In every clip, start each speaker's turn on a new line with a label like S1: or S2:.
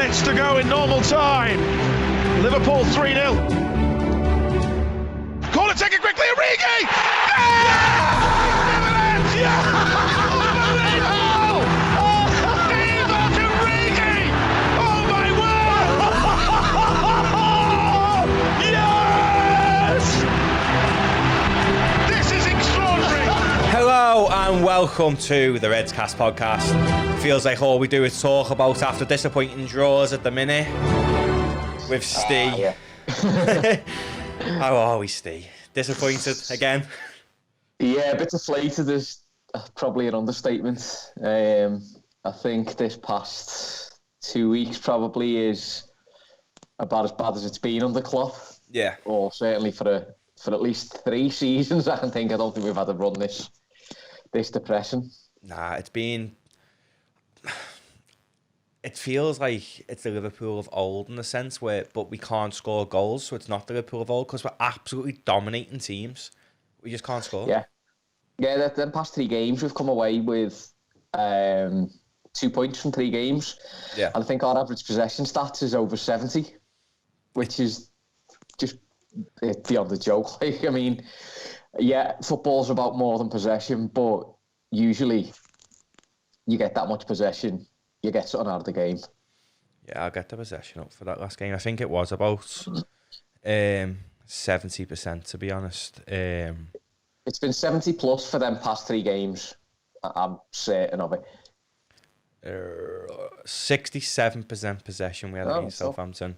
S1: minutes to go in normal time. Liverpool 3-0. Corner taken quickly, Origi! Yeah!
S2: Hello and welcome to the Reds Cast podcast. Feels like all we do is talk about after disappointing draws at the minute with Ste. How are we, Ste? Disappointed again?
S3: Yeah, a bit deflated is probably an understatement. I think this past 2 weeks probably is about as bad as it's been under Klopp.
S2: Yeah.
S3: Or certainly for at least 3 seasons. I don't think we've had a run this depressing.
S2: Nah, it feels like it's the Liverpool of old in a sense but we can't score goals, so it's not the Liverpool of old because we're absolutely dominating teams. We just can't score.
S3: Yeah, the past 3 games we've come away with 2 points from 3 games.
S2: Yeah,
S3: and I think our average possession stats is over 70, which is just beyond a joke. Like, I mean, yeah, football's about more than possession, but usually you get that much possession, you get something out of the game.
S2: Yeah, I'll get the possession up for that last game. I think it was about 70%, to be honest.
S3: It's been 70 plus for them past 3 games. I'm certain of it.
S2: 67% possession we had against Southampton.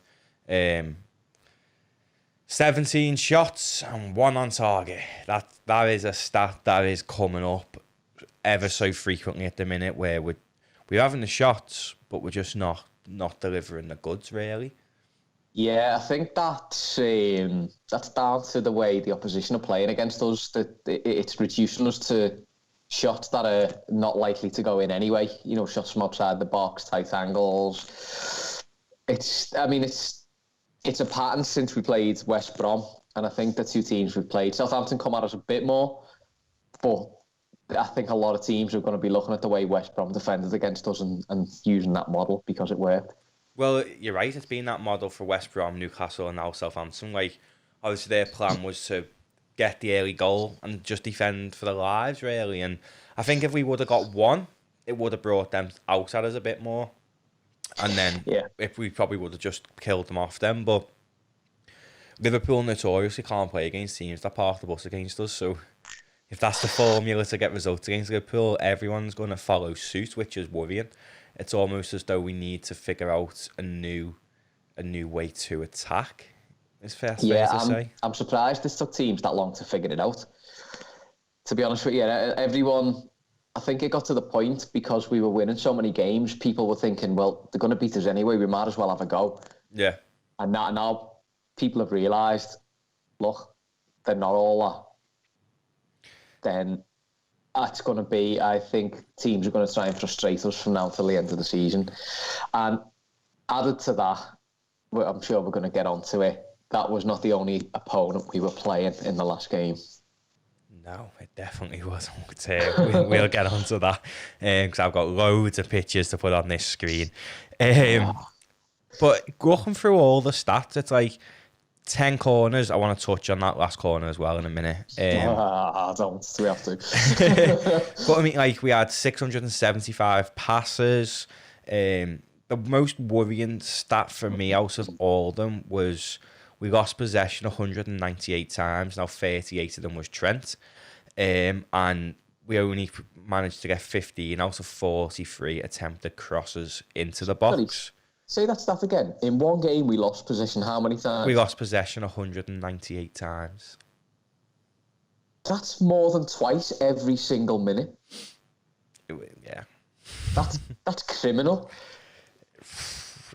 S2: 17 shots and 1 on target. That is a stat that is coming up ever so frequently at the minute, where we're having the shots, but we're just not delivering the goods, really.
S3: Yeah, I think that's down to the way the opposition are playing against us. That it's reducing us to shots that are not likely to go in anyway. You know, shots from outside the box, tight angles. It's a pattern since we played West Brom, and I think the 2 teams we've played, Southampton come at us a bit more, but I think a lot of teams are going to be looking at the way West Brom defended against us and using that model because it worked.
S2: Well, you're right. It's been that model for West Brom, Newcastle, and now Southampton. Like, obviously their plan was to get the early goal and just defend for their lives, really. And I think if we would have got one, it would have brought them out at us a bit more. And then if we probably would have just killed them off them. But Liverpool notoriously can't play against teams that park the bus against us. So if that's the formula to get results against Liverpool, everyone's going to follow suit, which is worrying. It's almost as though we need to figure out a new way to attack. It's fair to say.
S3: I'm surprised this took teams that long to figure it out. To be honest with you, everyone... I think it got to the point because we were winning so many games, people were thinking, well, they're going to beat us anyway, we might as well have a go.
S2: Yeah.
S3: And now people have realised, look, they're not all that. Then that's going to be, I think, teams are going to try and frustrate us from now till the end of the season. And added to that, I'm sure we're going to get onto it, that was not the only opponent we were playing in the last game.
S2: No, it definitely wasn't. We'll get onto that because I've got loads of pictures to put on this screen. But looking through all the stats, it's like 10 corners. I want to touch on that last corner as well in a minute.
S3: Don't we have to?
S2: But I mean, like, we had 675 passes. The most worrying stat for me out of all of them was we lost possession 198 times. Now 38 of them was Trent. And we only managed to get 15 out of 43 attempted crosses into the box.
S3: Say that stat again. In one game, we lost possession how many times?
S2: We lost possession 198 times.
S3: That's more than twice every single minute.
S2: Yeah.
S3: That's criminal.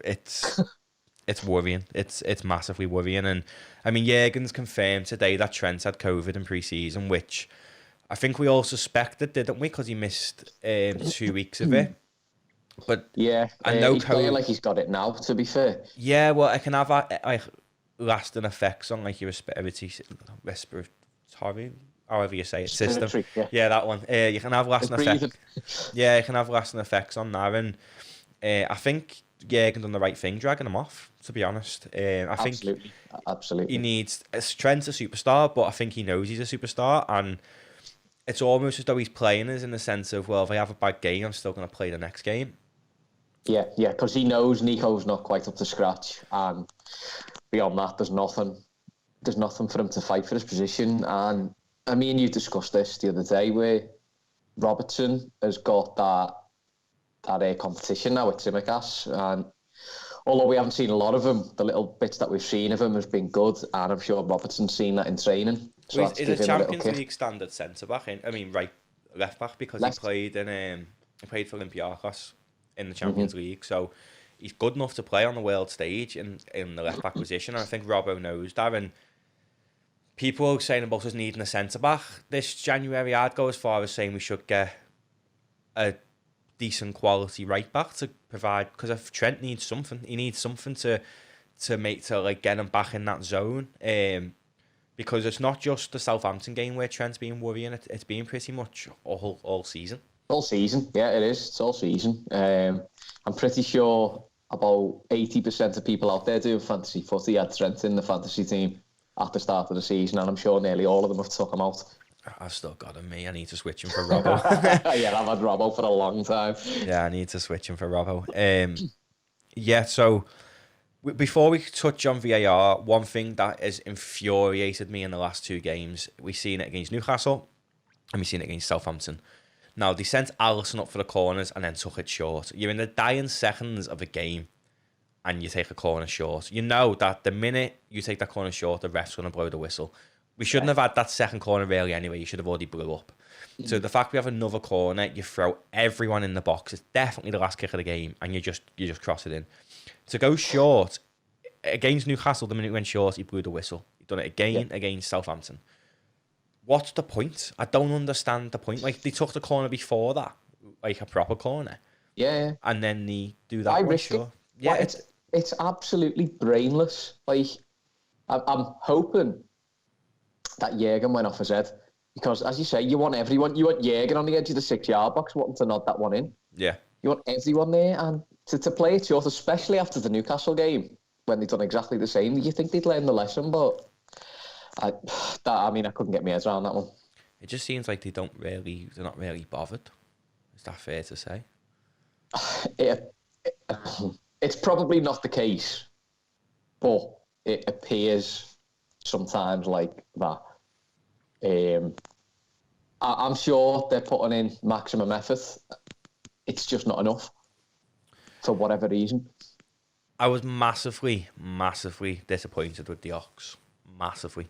S2: It's worrying. It's massively worrying. And I mean, Jurgen's confirmed today that Trent had COVID in pre-season, which I think we all suspected, didn't we? Because he missed 2 weeks of it. But
S3: yeah,
S2: I know
S3: he's playing like he's got it now, to be fair.
S2: Yeah, well, it can have lasting effects on like your respiratory, however you say it, system. Yeah, that one. You can have lasting effects. Yeah, you can have lasting effects on that. And I think Jurgen done the right thing dragging him off, to be honest. I think
S3: Absolutely.
S2: he needs... Trent's a superstar, but I think he knows he's a superstar, and it's almost as though he's playing us in the sense of, well, if I have a bad game, I'm still going to play the next game.
S3: Yeah, because he knows Nico's not quite up to scratch, and beyond that, there's nothing for him to fight for his position. And I mean, you discussed this the other day, where Robertson has got that competition now with Tsimikas, and although we haven't seen a lot of him, the little bits that we've seen of him has been good, and I'm sure Robertson's seen that in training. So
S2: well, he's a Champions League standard centre back, left back, because he played for Olympiacos in the Champions League, so he's good enough to play on the world stage in the left back position. And I think Robbo knows that. And people are saying about us needing a centre back this January. I'd go as far as saying we should get a decent quality right back to provide, because if Trent needs something, he needs something to get him back in that zone. Because it's not just the Southampton game where Trent's been worrying. It's been pretty much all season.
S3: All season, yeah, it is. It's all season. I'm pretty sure about 80% of people out there doing fantasy footy had Trent in the fantasy team at the start of the season, and I'm sure nearly all of them have took him out.
S2: I've still got him, me. I need to switch him for Robbo.
S3: Yeah, I've had Robbo for a long time.
S2: Yeah, I need to switch him for Robbo. So before we touch on VAR, one thing that has infuriated me in the last two games, we've seen it against Newcastle and we've seen it against Southampton. Now, they sent Alisson up for the corners and then took it short. You're in the dying seconds of a game and you take a corner short. You know that the minute you take that corner short, the ref's going to blow the whistle. We shouldn't have had that second corner really anyway. You should have already blew up. So the fact we have another corner, you throw everyone in the box. It's definitely the last kick of the game and you just cross it in. To go short, against Newcastle, the minute we went short, he blew the whistle. He's done it again against Southampton. What's the point? I don't understand the point. Like, they took the corner before that, like a proper corner.
S3: Yeah.
S2: And then they do that.
S3: I
S2: one,
S3: risk
S2: sure.
S3: it.
S2: Yeah,
S3: well, it's absolutely brainless. Like, I'm hoping that Jurgen went off his head, because, as you say, you want everyone. You want Jurgen on the edge of the 6-yard box wanting to nod that one in.
S2: Yeah. You
S3: want everyone there, and to play it short, especially after the Newcastle game, when they've done exactly the same. You think they'd learn the lesson, but I couldn't get my head around that one.
S2: It just seems like they're not really bothered. Is that fair to say?
S3: It's probably not the case, but it appears sometimes like that. I'm sure they're putting in maximum effort. It's just not enough for whatever reason.
S2: I was massively disappointed with the Ox. Massively.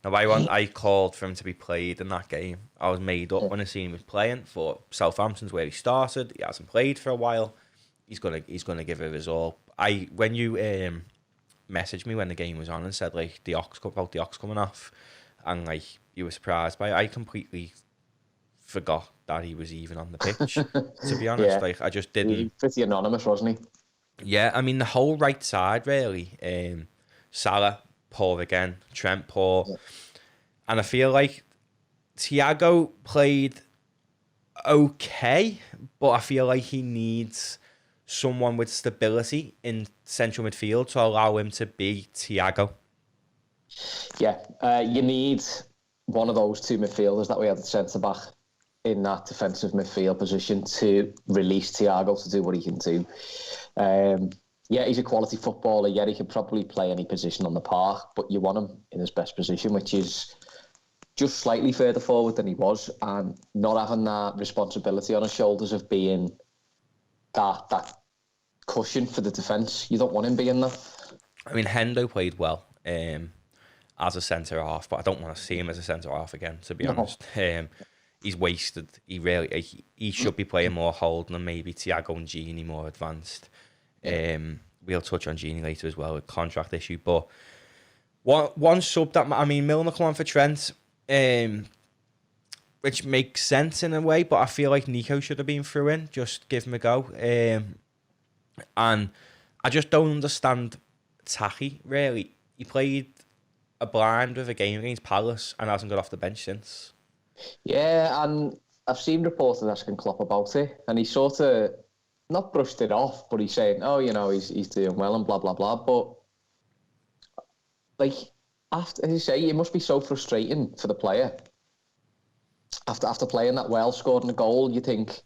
S2: Now, I called for him to be played in that game. I was made up when I seen him playing for Southampton's where he started. He hasn't played for a while. He's gonna give it his all. When you messaged me when the game was on and said like the Ox coming off, and like you were surprised by it, I completely forgot that he was even on the pitch. To be honest, like I just didn't.
S3: He was pretty anonymous, wasn't he?
S2: Yeah, I mean the whole right side really. Salah poor again, Trent poor, and I feel like Thiago played okay, but I feel like he needs someone with stability in central midfield to allow him to be Thiago.
S3: Yeah, you need one of those two midfielders that we have the centre back in that defensive midfield position to release Thiago to do what he can do. Yeah, he's a quality footballer. Yeah, he can probably play any position on the park, but you want him in his best position, which is just slightly further forward than he was, and not having that responsibility on his shoulders of being that cushion for the defence. You don't want him being that.
S2: I mean, Hendo played well as a centre half, but I don't want to see him as a centre half again, to be honest. He's wasted. He should be playing more holding and maybe Thiago and Gini more advanced. We'll touch on Gini later as well, a contract issue. But one sub that, I mean, Milner come on for Trent, which makes sense in a way, but I feel like Nico should have been through in, just give him a go. And I just don't understand Tahi, really. He played a blind with a game against Palace and hasn't got off the bench since.
S3: Yeah, and I've seen reporters asking Klopp about it, and he sort of not brushed it off, but he's saying, "Oh, he's doing well and blah blah blah." But like after, as you say, it must be so frustrating for the player after playing that well, scoring a goal. You think,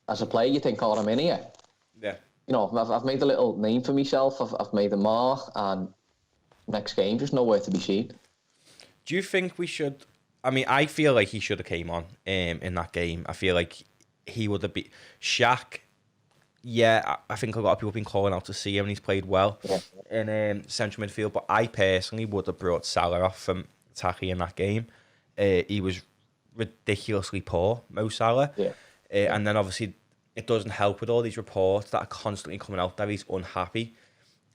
S3: as a player, "Oh, I'm in here."
S2: Yeah.
S3: I've made a little name for myself. I've made a mark, and next game, just nowhere to be seen.
S2: Do you think we should? I mean, I feel like he should have came on in that game. I feel like he would have been Shaq. Yeah, I think a lot of people have been calling out to see him, and he's played well in central midfield. But I personally would have brought Salah off from Taki in that game. He was ridiculously poor, Mo Salah.
S3: Yeah.
S2: And then obviously it doesn't help with all these reports that are constantly coming out that he's unhappy.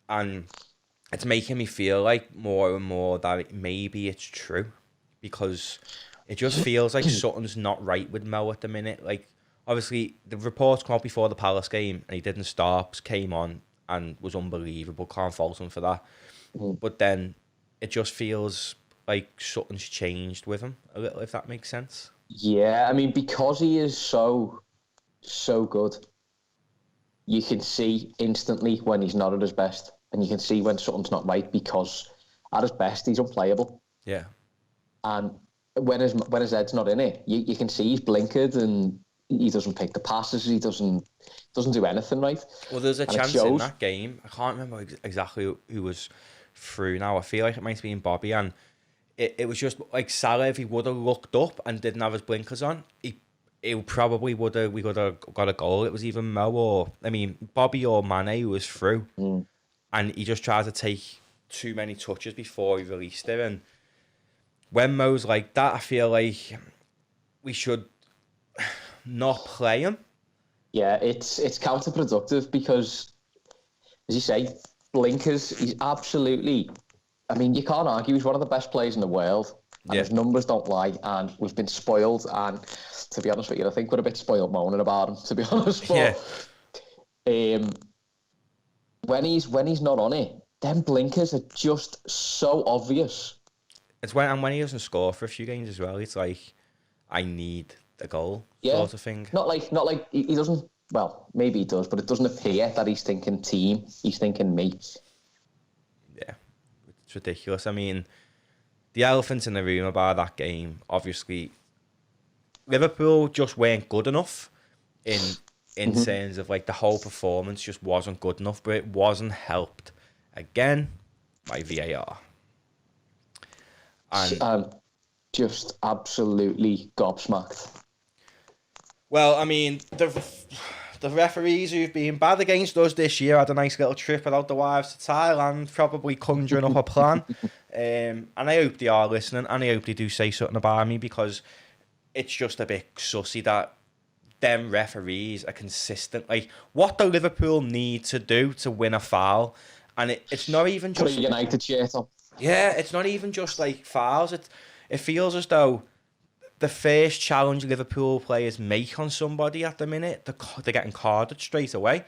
S2: And it's making me feel like more and more that maybe it's true, because it just feels like something's not right with Mo at the minute. Like, obviously, the reports come out before the Palace game, and he didn't stop, came on, and was unbelievable. Can't fault him for that. But then it just feels like something's changed with him a little, if that makes sense.
S3: Yeah, I mean, because he is so good, you can see instantly when he's not at his best, and you can see when something's not right, because at his best he's unplayable.
S2: Yeah.
S3: And when his head's not in it, you can see he's blinkered, and he doesn't pick the passes. He doesn't do anything right.
S2: Well, there's a chance in that game. I can't remember exactly who was through now. I feel like it might have been Bobby, and it was just like Salah. If he would have looked up and didn't have his blinkers on, he probably would have. We would have got a goal. It was either Mo or Bobby or Mane who was through, and he just tried to take too many touches before he released it. And when Mo's like that, I feel like we should not play him.
S3: Yeah, it's counterproductive, because, as you say, blinkers, he's absolutely... I mean, you can't argue he's one of the best players in the world, and his numbers don't lie, and we've been spoiled, and to be honest with you, I think we're a bit spoiled moaning about him, to be honest. But, when he's not on it, them blinkers are just so obvious.
S2: It's when he doesn't score for a few games as well, it's like, I need a goal, sort of thing.
S3: Not like he doesn't. Well, maybe he does, but it doesn't appear that he's thinking team. He's thinking mate.
S2: Yeah, it's ridiculous. I mean, the elephant in the room about that game, obviously, Liverpool just weren't good enough in terms of like the whole performance just wasn't good enough, but it wasn't helped again by VAR. And
S3: just absolutely gobsmacked.
S2: Well, I mean, the referees who've been bad against us this year had a nice little trip without the wives to Thailand, probably conjuring up a plan. And I hope they are listening, and I hope they do say something about me, because it's just a bit sussy that them referees are consistent. Like, what do Liverpool need to do to win a foul? And it's not even just...
S3: Put a United shirt on.
S2: Yeah, it's not even just like fouls. It feels as though the first challenge Liverpool players make on somebody at the minute, they're getting carded straight away.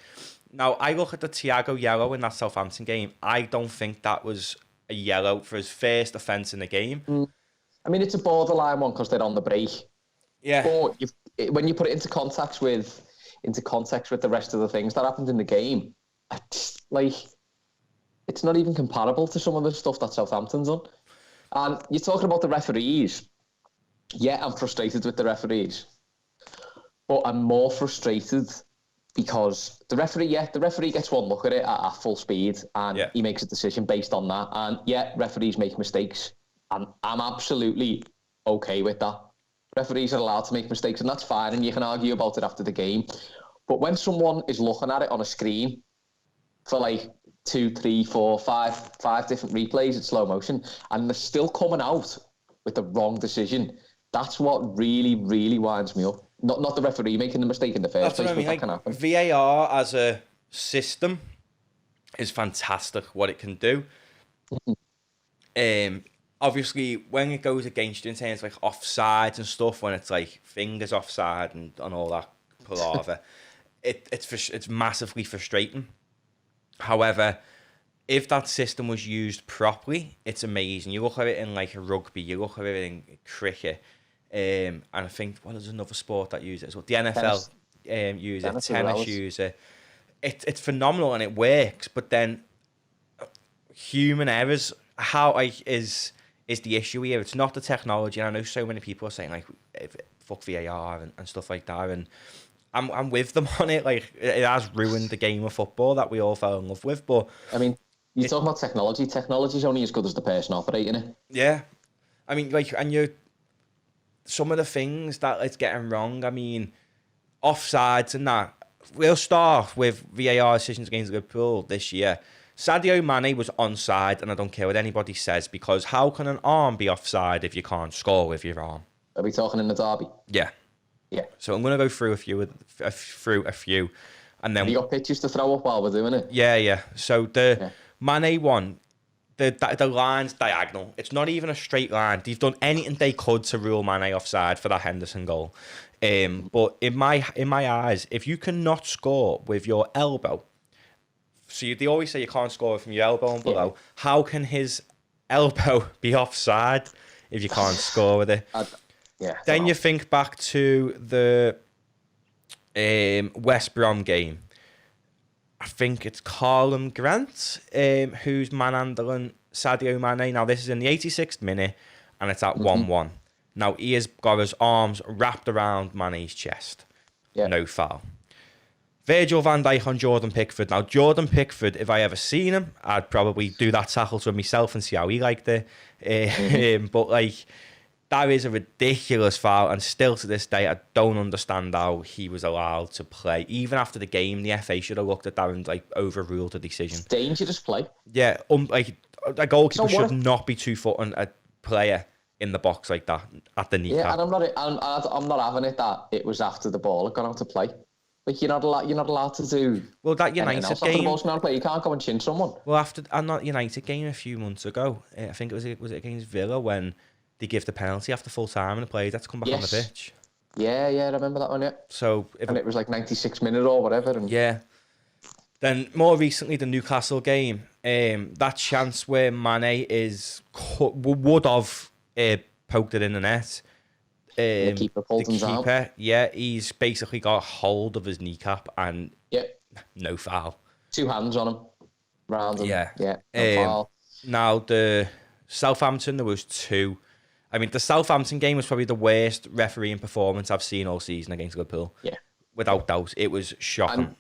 S2: Now, I look at the Thiago yellow in that Southampton game. I don't think that was a yellow for his first offence in the game.
S3: I mean, it's a borderline one because they're on the break.
S2: Yeah.
S3: But when you put it into context with the rest of the things that happened in the game, it's not even comparable to some of the stuff that Southampton's done. And you're talking about the referees. Yeah, I'm frustrated with the referees, but I'm more frustrated because the referee gets one look at it at full speed, and he makes a decision based on that. And referees make mistakes, and I'm absolutely okay with that. Referees are allowed to make mistakes, and that's fine, and you can argue about it after the game. But when someone is looking at it on a screen for like 2, 3, 4, 5 different replays in slow motion, and they're still coming out with the wrong decision, that's what really, really winds me up. Not the referee making the mistake in the first place, but that can happen.
S2: VAR as a system is fantastic, what it can do. Obviously, when it goes against you in terms of like offsides and stuff, when it's like fingers offside and all that palaver, it's massively frustrating. However, if that system was used properly, it's amazing. You look at it in like rugby, you look at it in cricket, and I think there's another sport that uses it as well. The NFL use it, tennis use it. it's phenomenal and it works, but then human errors, is the issue here. It's not the technology, and I know so many people are saying like, fuck VAR and stuff like that, and I'm with them on it. Like, it has ruined the game of football that we all fell in love with. But
S3: I mean, you talk about technology. Technology's only as good as the person operating it.
S2: Yeah, I mean, like, and some of the things that it's getting wrong. I mean, offsides and that. We'll start with VAR decisions against Liverpool this year. Sadio Mane was onside, and I don't care what anybody says, because how can an arm be offside if you can't score with your arm?
S3: Are we talking in the derby?
S2: Yeah.
S3: Yeah.
S2: So I'm going to go through a few, and then...
S3: Have you got pictures to throw up while we're doing it?
S2: Yeah. So the Mane one, the line's diagonal. It's not even a straight line. They've done anything they could to rule Mane offside for that Henderson goal. But in my eyes, if you cannot score with your elbow, so they always say you can't score from your elbow and below. Yeah. How can his elbow be offside if you can't score with it? Then you think back to the West Brom game. I think it's Carlum Grant who's manhandling Sadio Mane. Now, this is in the 86th minute, and it's at 1-1. Now, he has got his arms wrapped around Mane's chest. Yeah. No foul. Virgil van Dijk on Jordan Pickford. Now, Jordan Pickford, if I ever seen him, I'd probably do that tackle to myself and see how he liked it. But, like, that is a ridiculous foul, and still to this day, I don't understand how he was allowed to play. Even after the game, the FA should have looked at that and like overruled the decision.
S3: Dangerous play.
S2: Yeah, like a goalkeeper should not be 2 foot on a player in the box like that at the kneecap.
S3: Yeah, and I'm not having it that it was after the ball had gone out to play. Like, you're not allowed to do.
S2: Well, that United game,
S3: you can't go and chin someone.
S2: Well, after that United game a few months ago, I think was it against Villa when they give the penalty after full time and the players had to come back on the pitch.
S3: Yeah, I remember that one. Yeah.
S2: So
S3: it was like 96 minutes or whatever. And...
S2: Yeah. Then more recently, the Newcastle game, that chance where Mane would have poked it in the net.
S3: The keeper pulled him down.
S2: Yeah, he's basically got hold of his kneecap and no foul.
S3: 2 hands on him, round him.
S2: Yeah,
S3: no foul.
S2: Now the Southampton, there was 2. I mean, the Southampton game was probably the worst refereeing performance I've seen all season against Liverpool. Yeah, without doubt, it was shocking.
S3: And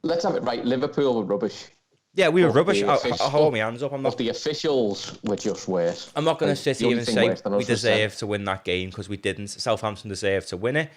S3: let's have it right. Liverpool were rubbish.
S2: Yeah, we were rubbish. I hold my hands up.
S3: But the officials were just worse.
S2: I'm not going to sit here and say we deserve to win that game, because we didn't. Southampton deserved to win it.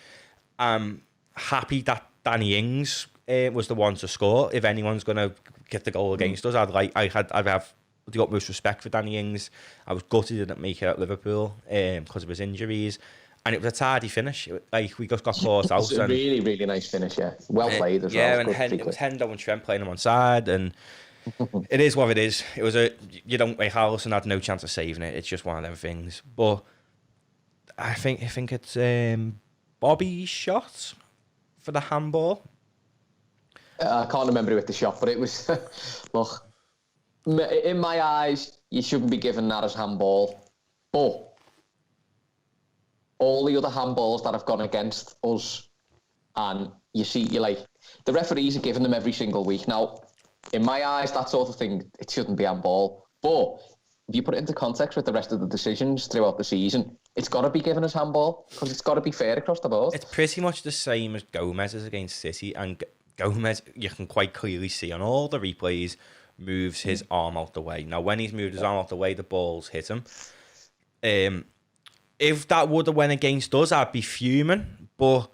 S2: I'm happy that Danny Ings was the one to score. If anyone's going to get the goal against us, I'd have the utmost respect for Danny Ings. I was gutted he didn't make it at Liverpool because of his injuries. And it was a tardy finish. Like, we just got caught out.
S3: It was a really, really nice finish, yeah. Well played as well.
S2: Yeah, and it was Hendo and Trent playing him on side, and it is what it is. It was you don't make Harrison had no chance of saving it. It's just one of them things. But I think it's Bobby's shot for the handball.
S3: I can't remember who hit the shot, but it was look, in my eyes, you shouldn't be given that as handball. But all the other handballs that have gone against us, and you're like, the referees are giving them every single week. Now, in my eyes, that sort of thing, it shouldn't be handball. But if you put it into context with the rest of the decisions throughout the season, it's got to be given as handball, because it's got to be fair across the board.
S2: It's pretty much the same as Gomez's against City, and Gomez, you can quite clearly see on all the replays, moves his arm out the way. Now, when he's moved his arm out the way, the ball's hit him. If that would have went against us, I'd be fuming. But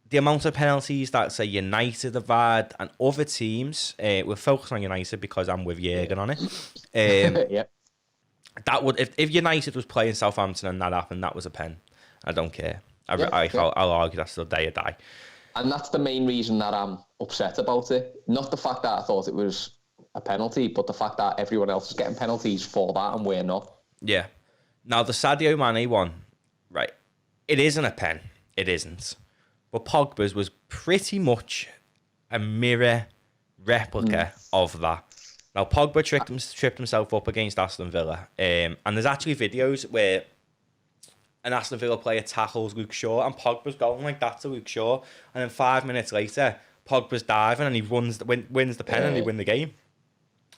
S2: the amount of penalties that, say, United have had and other teams, we're focused on United because I'm with Jurgen on it.
S3: Yeah.
S2: That would, if United was playing Southampton and that happened, that was a pen. I don't care. I'll argue that's the day or die.
S3: And that's the main reason that I'm upset about it. Not the fact that I thought it was a penalty, but the fact that everyone else is getting penalties for that and we're not.
S2: Yeah. Now, the Sadio Mane one, right, it isn't a pen. It isn't. But Pogba's was pretty much a mirror replica of that. Now, Pogba tripped himself up against Aston Villa. And there's actually videos where an Aston Villa player tackles Luke Shaw, and Pogba's going like that to Luke Shaw. And then 5 minutes later, Pogba's diving and he wins the pen and they win the game.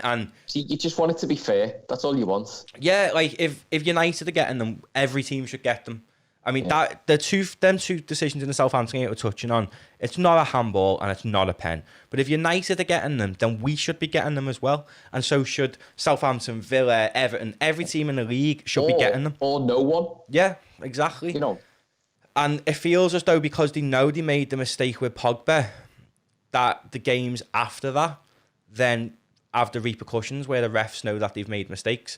S2: And
S3: see, you just want it to be fair. That's all you want.
S2: yeah, like if United are getting them, every team should get them. I mean, that them two decisions in the Southampton game we're touching on, it's not a handball and it's not a pen. But if United are getting them, then we should be getting them as well. And so should Southampton, Villa, Everton, every team in the league should be getting them.
S3: Or no one.
S2: Yeah, exactly.
S3: You know.
S2: And it feels as though because they know they made the mistake with Pogba, that the games after that then have the repercussions where the refs know that they've made mistakes.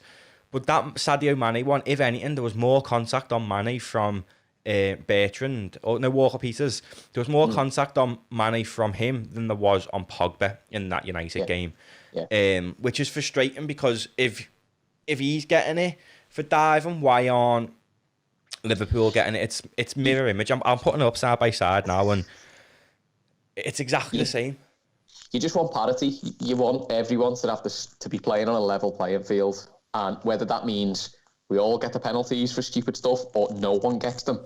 S2: But that Sadio Mane one, if anything, there was more contact on Mane from Bertrand, or no, Walker-Peters. There was more contact on Mane from him than there was on Pogba in that United game. Yeah. Which is frustrating because if he's getting it for diving, why aren't Liverpool getting it? It's mirror image. I'm putting it up side by side now, and it's exactly the same.
S3: You just want parity. You want everyone to have to be playing on a level playing field. And whether that means we all get the penalties for stupid stuff or no one gets them,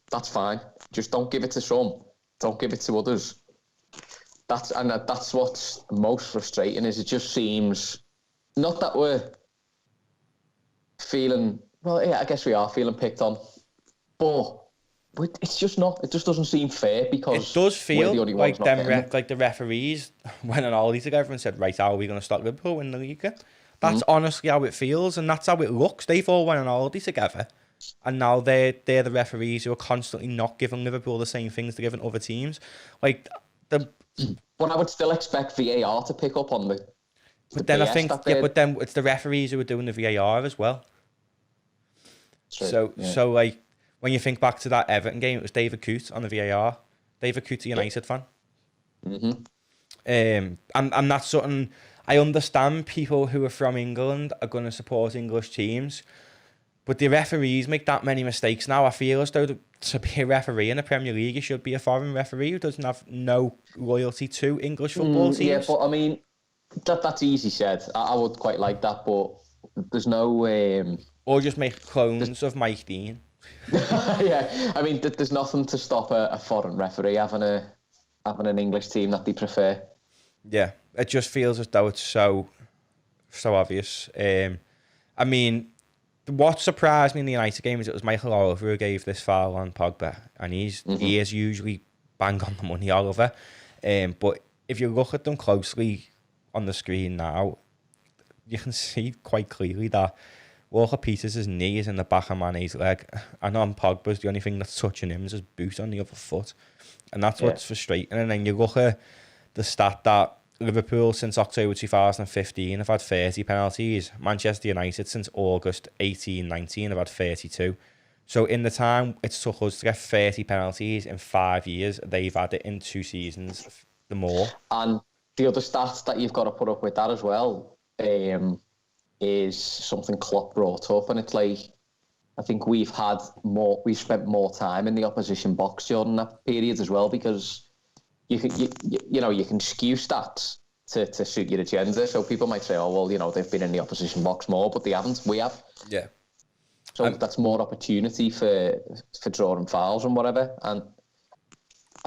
S3: that's fine. Just don't give it to some. Don't give it to others. That's what's most frustrating. Is it just seems not that we're feeling. Well, yeah, I guess we are feeling picked on, but it's just not. It just doesn't seem fair because
S2: it does feel
S3: we're the only
S2: like
S3: ones
S2: like the referees went on holiday together and said, right, how are we going to stop Liverpool in the league? That's honestly how it feels, and that's how it looks. They've all went on holiday together, and now they're the referees who are constantly not giving Liverpool the same things they're giving other teams. Like the.
S3: But I would still expect VAR to pick up on the.
S2: But then I think, but then it's the referees who are doing the VAR as well. True. So like when you think back to that Everton game, it was David Coote on the VAR. David Coote, a United fan. And that's something. I understand people who are from England are going to support English teams, but the referees make that many mistakes now. I feel as though to be a referee in the Premier League, you should be a foreign referee who doesn't have no loyalty to English football teams.
S3: Yeah, but I mean, that's easy said. I would quite like that, but there's no...
S2: Or just make clones of Mike Dean.
S3: Yeah, I mean, there's nothing to stop a foreign referee having an English team that they prefer.
S2: Yeah, it just feels as though it's so obvious. I mean, what surprised me in the United game is it was Michael Oliver who gave this foul on Pogba, and he is usually bang on the money, Oliver. But if you look at them closely on the screen now, you can see quite clearly that Walker-Peters' knee is in the back of Mane's leg, and on Pogba's, the only thing that's touching him is his boot on the other foot. And that's what's frustrating. And then you look at the stat that Liverpool since October 2015 have had 30 penalties. Manchester United since August 18-19 have had 32. So in the time it took us to get 30 penalties in 5 years, they've had it in 2 seasons, the more.
S3: And the other stats that you've got to put up with that as well is something Klopp brought up, and it's like, I think we've spent more time in the opposition box during that period as well, because you can skew stats to suit your agenda. So people might say, oh, well, they've been in the opposition box more, but they haven't. We have.
S2: Yeah.
S3: So that's more opportunity for drawing fouls and whatever. And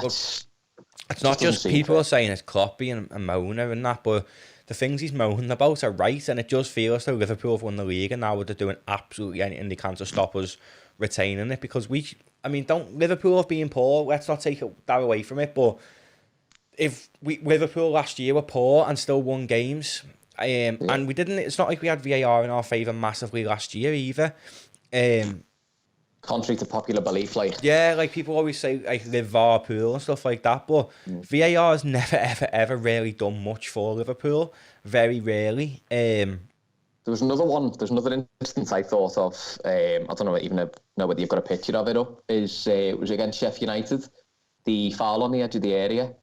S2: it's not just people are saying it's Klopp being a moaner and that, but the things he's moaning about are right, and it just feels like Liverpool have won the league, and now they're doing absolutely anything they can to stop us retaining it, because don't Liverpool have been poor, let's not take that away from it, but if Liverpool last year were poor and still won games, and we didn't, it's not like we had VAR in our favour massively last year either.
S3: Contrary to popular belief,
S2: like people always say, like Liverpool and stuff like that, but VAR has never ever really done much for Liverpool. Very rarely.
S3: There's another instance I thought of. I don't know whether you've got a picture of it up. It was against Sheffield United, the foul on the edge of the area.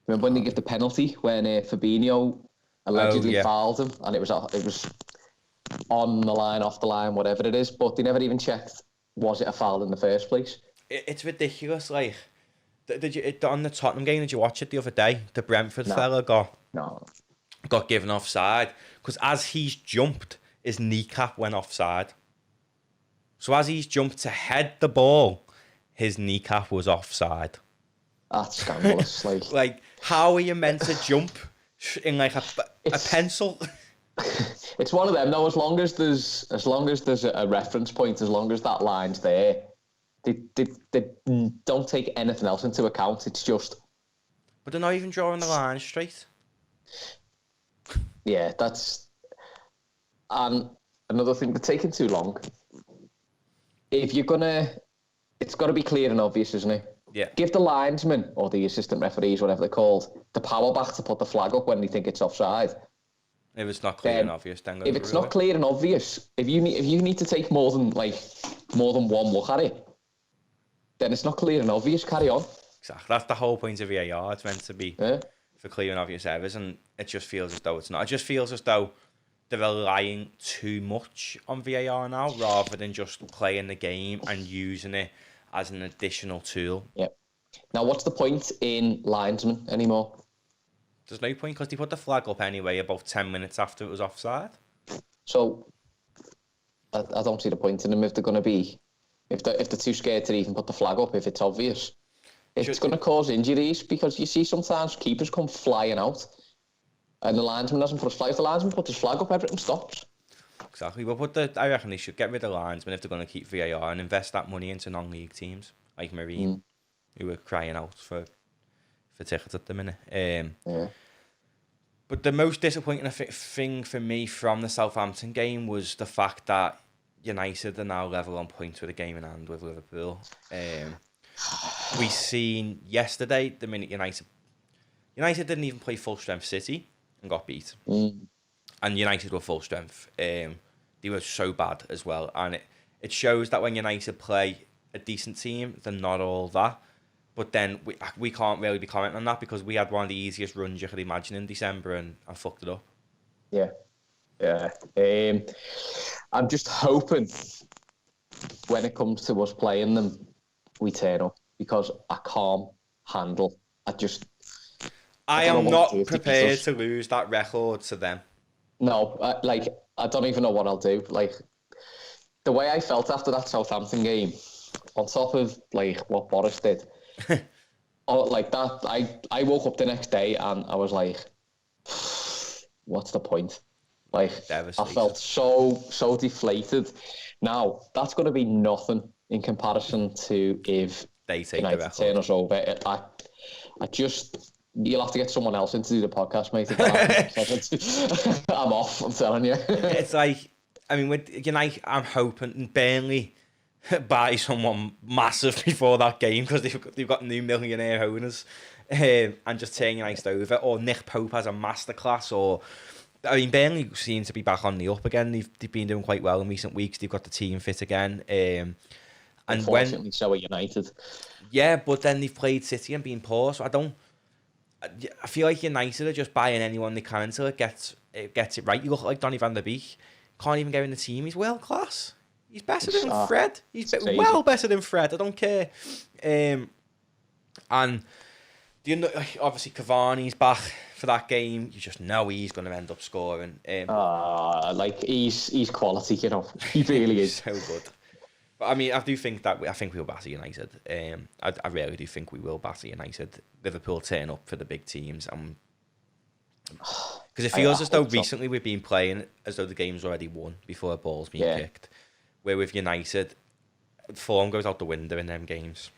S3: Remember when they give the penalty when Fabinho allegedly fouled him, and it was on the line, off the line, whatever it is, but they never even checked was it a foul in the first place.
S2: It's ridiculous. Like, did you on the Tottenham game? Did you watch it the other day? The Brentford fella got given offside because as he's jumped, his kneecap went offside. So as he's jumped to head the ball, his kneecap was offside.
S3: That's scandalous. Like,
S2: Like, how are you meant to jump in like a pencil?
S3: it's one of them. Though, as long as there's a reference point, as long as that line's there, they don't take anything else into account. It's just.
S2: But they're not even drawing the line straight.
S3: Yeah, and another thing, they're taking too long. If you're gonna, it's got to be clear and obvious, isn't it?
S2: Yeah.
S3: Give the linesman or the assistant referees, whatever they're called, the power back to put the flag up when they think it's offside.
S2: If it's not clear and obvious, then
S3: if it's not clear and obvious, if you need to take more than one look at it, then it's not clear and obvious. Carry on.
S2: Exactly. That's the whole point of VAR. It's meant to be for clear and obvious errors, and it just feels as though it's not. It just feels as though they're relying too much on VAR now, rather than just playing the game and using it as an additional tool.
S3: Yeah. Now, what's the point in linesmen anymore?
S2: There's no point, because they put the flag up anyway about 10 minutes after it was offside.
S3: So, I don't see the point in them if they're going to be... If they're too scared to even put the flag up, if it's obvious. It's going to cause injuries, because you see sometimes keepers come flying out and the linesman doesn't put his flag. If the linesman puts his flag up, everything stops.
S2: Exactly. Well, I reckon they should get rid of linesmen if they're going to keep VAR and invest that money into non-league teams like Marine, who are crying out for tickets at the minute.
S3: Yeah.
S2: But the most disappointing thing for me from the Southampton game was the fact that United are now level on points with a game in hand with Liverpool. We seen yesterday, the minute United didn't even play full strength City and got beat. And United were full strength. They were so bad as well. And it shows that when United play a decent team, they're not all that. But then we can't really be commenting on that, because we had one of the easiest runs you could imagine in December and fucked it up.
S3: Yeah. I'm just hoping when it comes to us playing them, we turn up, because I can't handle.
S2: I am not prepared to lose that record to them.
S3: No, I don't even know what I'll do. Like, the way I felt after that Southampton game, on top of like what Boris did, like that, I woke up the next day and I was like, what's the point? Like, I felt so deflated. Now, that's going to be nothing in comparison to if
S2: they take
S3: United turn us over. You'll have to get someone else in to do the podcast, mate. I'm off, I'm telling you.
S2: It's like, I mean, with United, I'm hoping Burnley buy someone massive before that game, because they've got new millionaire owners, and just turn United over. Or Nick Pope has a masterclass, or... I mean, Burnley seem to be back on the up again. They've been doing quite well in recent weeks. They've got the team fit again. And
S3: unfortunately, so are United.
S2: Yeah, but then they've played City and been poor. So I feel like United are just buying anyone they can until it gets it right. You look like Donny van der Beek. Can't even get in the team. He's world class. He's better than Fred. He's well better than Fred. I don't care. And obviously Cavani's back for that game. You just know he's going to end up scoring.
S3: He's quality, you know. He really is.
S2: So good. But I mean, I think we'll batter United. I really do think we will batter United. Liverpool turn up for the big teams, because it feels as though recently we've been playing as though the game's already won before a ball's been kicked. Where with United, form goes out the window in them games.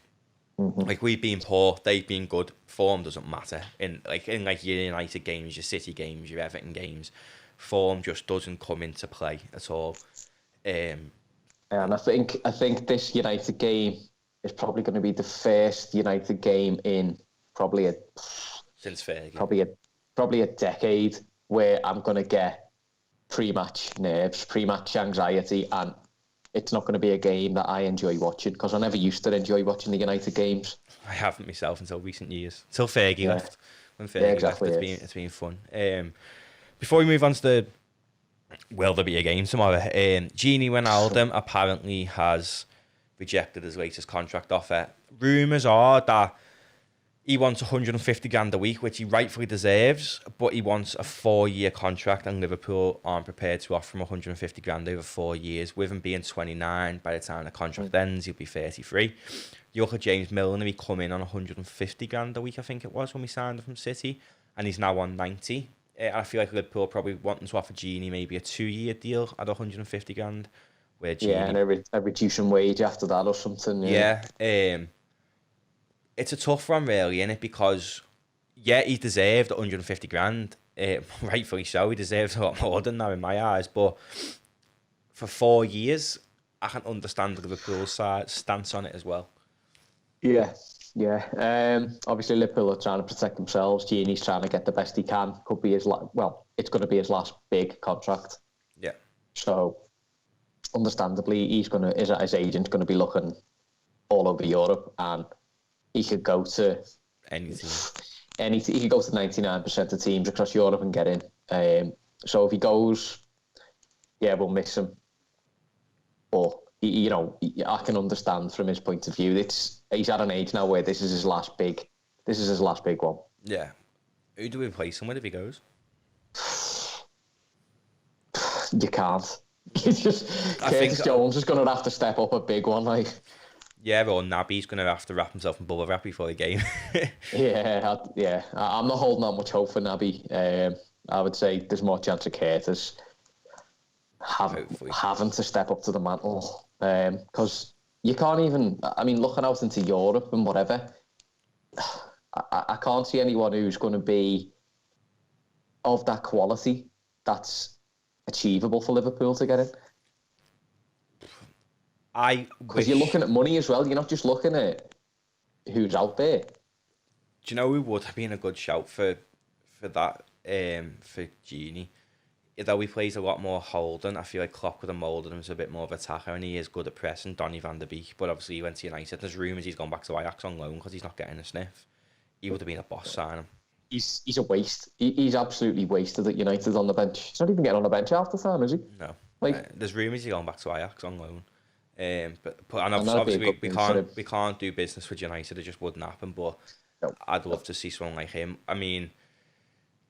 S2: Mm-hmm. Like, we've been poor, they've been good. Form doesn't matter in your United games, your City games, your Everton games. Form just doesn't come into play at all.
S3: And I think this United game is probably going to be the first United game in
S2: since Fergie.
S3: Probably a decade where I'm going to get pre-match nerves, pre-match anxiety, and it's not going to be a game that I enjoy watching, because I never used to enjoy watching the United games.
S2: I haven't myself until recent years. Until Fergie left. When Fergie left, it's been fun. Before we move on to will there be a game tomorrow? Gini Wijnaldum apparently has rejected his latest contract offer. Rumours are that He wants 150 grand a week, which he rightfully deserves, but he wants a 4-year contract, and Liverpool aren't prepared to offer him 150 grand over 4 years. With him being 29, by the time the contract ends, he'll be 33. You look at James Milner, he come in on 150 grand a week, I think it was, when we signed him from City, and he's now on 90. I feel like Liverpool probably wanting to offer Gini maybe a 2-year deal at 150 grand. Where Gini,
S3: yeah, and a reducing wage after that or something.
S2: Yeah. It's a tough one, really, innit? Because, yeah, he deserved 150 grand. Rightfully so. He deserves a lot more than that in my eyes. But for 4 years, I can understand Liverpool's stance on it as well.
S3: Yeah. Obviously, Liverpool are trying to protect themselves. Gini's trying to get the best he can. Could be it's going to be his last big contract.
S2: Yeah.
S3: So, understandably, his agent's going to be looking all over Europe, and he could go to
S2: any team.
S3: He could go to 99% of teams across Europe and get in. So if he goes, yeah, we'll miss him. But I can understand from his point of view. He's at an age now where this is his last big one.
S2: Yeah. Who do we replace him with if he goes?
S3: You can't. Curtis Jones is going to have to step up a big one, like.
S2: Yeah, or Naby's going to have to wrap himself in bubble wrap before the game.
S3: I'm not holding out much hope for Naby. I would say there's more chance of Curtis having to step up to the mantle. Because you can't even... I mean, looking out into Europe and whatever, I can't see anyone who's going to be of that quality that's achievable for Liverpool to get in. Because you're looking at money as well. You're not just looking at who's out there.
S2: Do you know who would have been a good shout for that, for Gini? Though he plays a lot more holding, I feel like Klopp would have moulded him as a bit more of an attacker, and he is good at pressing, Donny van der Beek. But obviously he went to United. There's rumours he's gone back to Ajax on loan because he's not getting a sniff. He would have been a boss signing.
S3: He's a waste. He's absolutely wasted at United on the bench. He's not even getting on the bench half the time, is he?
S2: No. There's rumours he's gone back to Ajax on loan. But obviously we can't do business with United. It just wouldn't happen. But no. I'd love to see someone like him. I mean,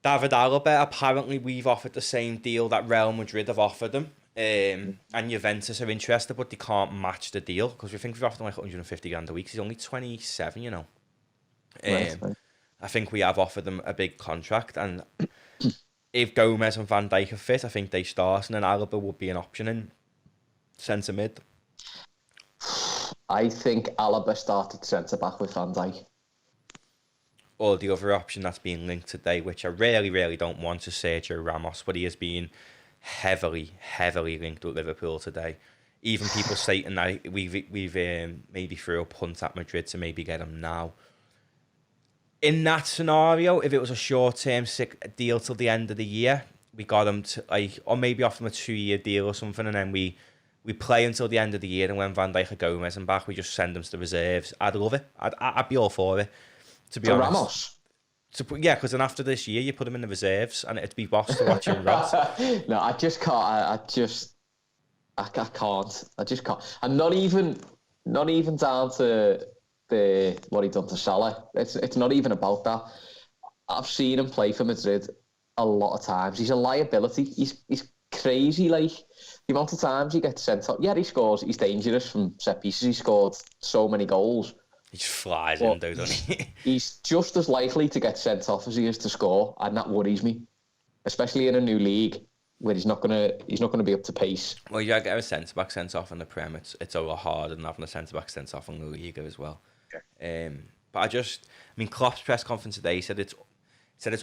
S2: David Alaba, apparently we've offered the same deal that Real Madrid have offered him. And Juventus are interested, but they can't match the deal because we think we've offered him like 150 grand a week. He's only 27, you know. Right. I think we have offered them a big contract, and if Gomez and Van Dijk are fit, I think they start, and then Alaba would be an option in centre mid.
S3: I think Alaba started centre back with Van Dijk.
S2: Or the other option that's being linked today, which I really don't want, is Sergio Ramos, but he has been heavily linked with Liverpool today. Even people stating that we've maybe threw a punt at Madrid to maybe get him now. In that scenario, if it was a short-term deal till the end of the year, we got him to or maybe offer him a 2-year deal or something, and then we play until the end of the year, and when Van Dijk or Gomez and back, we just send them to the reserves. I'd love it. I'd be all for it, to be honest.
S3: Ramos?
S2: Because then after this year, you put him in the reserves, and it'd be boss to watch him rot.
S3: No, I just can't. I can't. I just can't. And not even down to what he done to Salah. It's not even about that. I've seen him play for Madrid a lot of times. He's a liability. He's crazy. Like the amount of times he gets sent off. Yeah, he scores. He's dangerous from set pieces. He scored so many goals.
S2: He just flies in, doesn't he?
S3: He's just as likely to get sent off as he is to score, and that worries me, especially in a new league where he's not gonna be up to pace.
S2: Well, you get a centre back sent off in the Prem. It's a lot harder than having a centre back sent off in the Liga as well. Yeah. But I mean, Klopp's press conference today said it's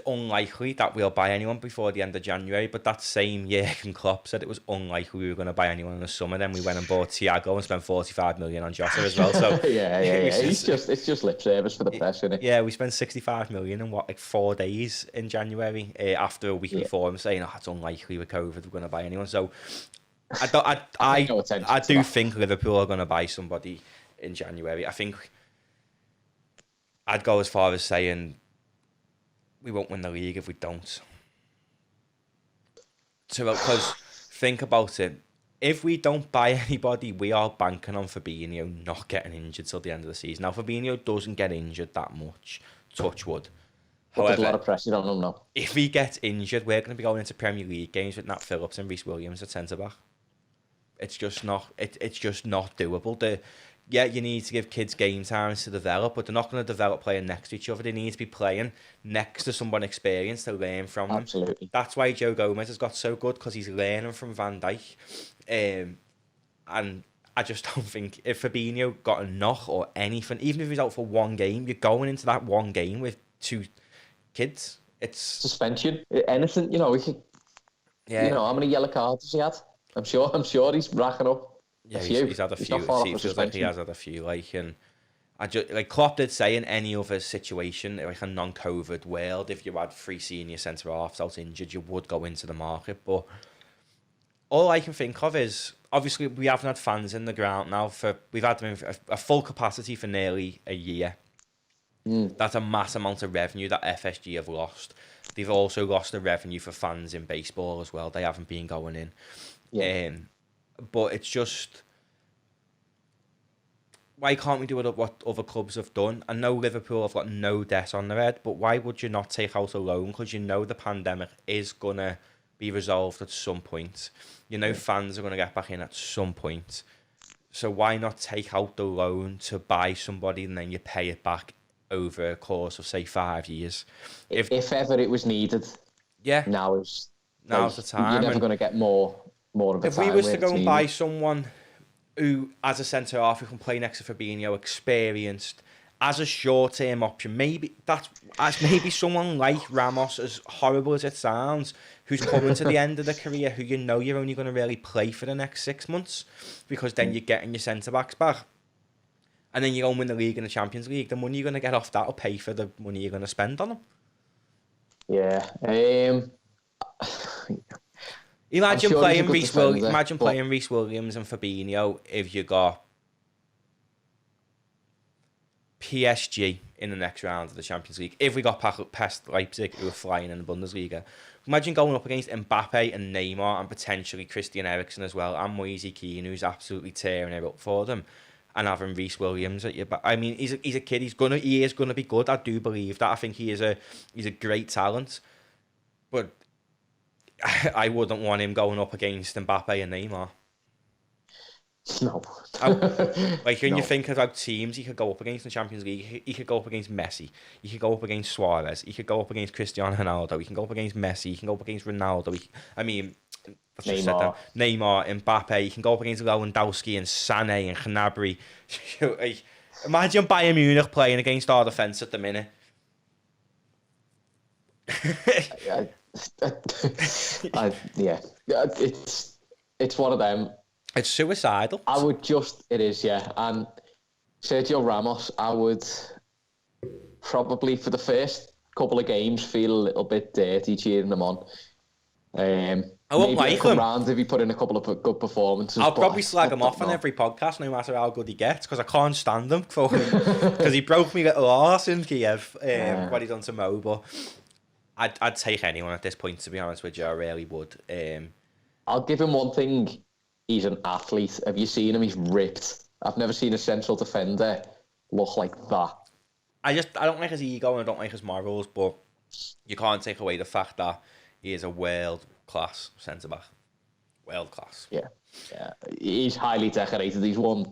S2: unlikely that we'll buy anyone before the end of January, but that same year, Klopp said it was unlikely we were going to buy anyone in the summer. Then we went and bought Thiago and spent 45 million on Jota as well. So
S3: yeah. It's just lip service for the press, isn't it?
S2: Yeah, we spent 65 million in 4 days in January after a week before him saying, it's unlikely with COVID we're going to buy anyone. So I do think Liverpool are going to buy somebody in January. I think I'd go as far as saying we won't win the league if we don't. So, because think about it, if we don't buy anybody, we are banking on Fabinho not getting injured till the end of the season. Now, Fabinho doesn't get injured that much, touch wood.
S3: But there's a lot
S2: However,
S3: of pressure on him now.
S2: if he gets injured, we're going to be going into Premier League games with Nat Phillips and Reece Williams at centre back. It's just not. It's just not doable. Yeah, you need to give kids game time to develop, but they're not going to develop playing next to each other. They need to be playing next to someone experienced to learn from them.
S3: Absolutely.
S2: That's why Joe Gomez has got so good, because he's learning from Van Dijk. And I just don't think if Fabinho got a knock or anything, even if he's out for one game, you're going into that one game with 2 kids. It's
S3: suspension, anything. You know, we could.
S2: Yeah.
S3: You know, how many yellow cards has he had? I'm sure he's racking up.
S2: Yeah,
S3: a few.
S2: he's had a few.
S3: Not far off
S2: It
S3: a
S2: feels like he
S3: suspension.
S2: has had a few. And I just like Klopp did say in any other situation, like a non-COVID world, if you had 3 senior centre halves out injured, you would go into the market. But all I can think of is obviously we haven't had fans in the ground now we've had them in a full capacity for nearly a year. That's a mass amount of revenue that FSG have lost. They've also lost the revenue for fans in baseball as well. They haven't been going in.
S3: Yeah.
S2: But it's just, why can't we do what other clubs have done? I know Liverpool have got no debt on their head, but why would you not take out a loan? Because you know the pandemic is going to be resolved at some point. You know fans are going to get back in at some point. So why not take out the loan to buy somebody and then you pay it back over a course of, say, 5 years?
S3: If ever it was needed,
S2: Yeah.
S3: now's
S2: the time.
S3: You're never
S2: And
S3: going to get more of a
S2: if
S3: time.
S2: we was to
S3: where
S2: go
S3: it's
S2: and
S3: needed.
S2: buy someone who, as a centre half, who can play next to Fabinho, experienced, as a short-term option, maybe someone like Ramos, as horrible as it sounds, who's coming to the end of the career, who you know you're only going to really play for the next 6 months, because then you're getting your centre-backs back. And then you go and win the league and the Champions League. The money you're going to get off that will pay for the money you're going to spend on them.
S3: Yeah.
S2: Imagine
S3: sure
S2: playing
S3: he's a good defender, but-
S2: playing Reece Williams and Fabinho if you got PSG in the next round of the Champions League. If we got past Leipzig, who are flying in the Bundesliga. Imagine going up against Mbappe and Neymar and potentially Christian Eriksen as well, and Moise Kean, who's absolutely tearing it up for them, and having Reece Williams at your back. I mean, he's a kid. He is gonna be good. I do believe that. I think he's a great talent, but I wouldn't want him going up against Mbappe and Neymar.
S3: No.
S2: Like when you think about teams he could go up against in the Champions League, he could go up against Messi, he could go up against Suarez, he could go up against Cristiano Ronaldo, he can go up against Messi, he can go up against Ronaldo. Neymar, Mbappe, he can go up against Lewandowski and Sané and Gnabry. Like, imagine Bayern Munich playing against our defence at the minute.
S3: It's one of them.
S2: It's suicidal.
S3: It is, yeah. And Sergio Ramos, I would probably for the first couple of games feel a little bit dirty cheering them on.
S2: I won't like him.
S3: If he put in a couple of good performances.
S2: I'll probably slag him off on every podcast, no matter how good he gets, because I can't stand him because he broke me little arse in Kiev. What he done to Mo, but I'd take anyone at this point, to be honest with you. I really would.
S3: I'll give him one thing. He's an athlete. Have you seen him? He's ripped. I've never seen a central defender look like that.
S2: I don't like his ego and I don't like his morals, but you can't take away the fact that he is a world-class centre-back. World-class.
S3: Yeah. He's highly decorated. He's won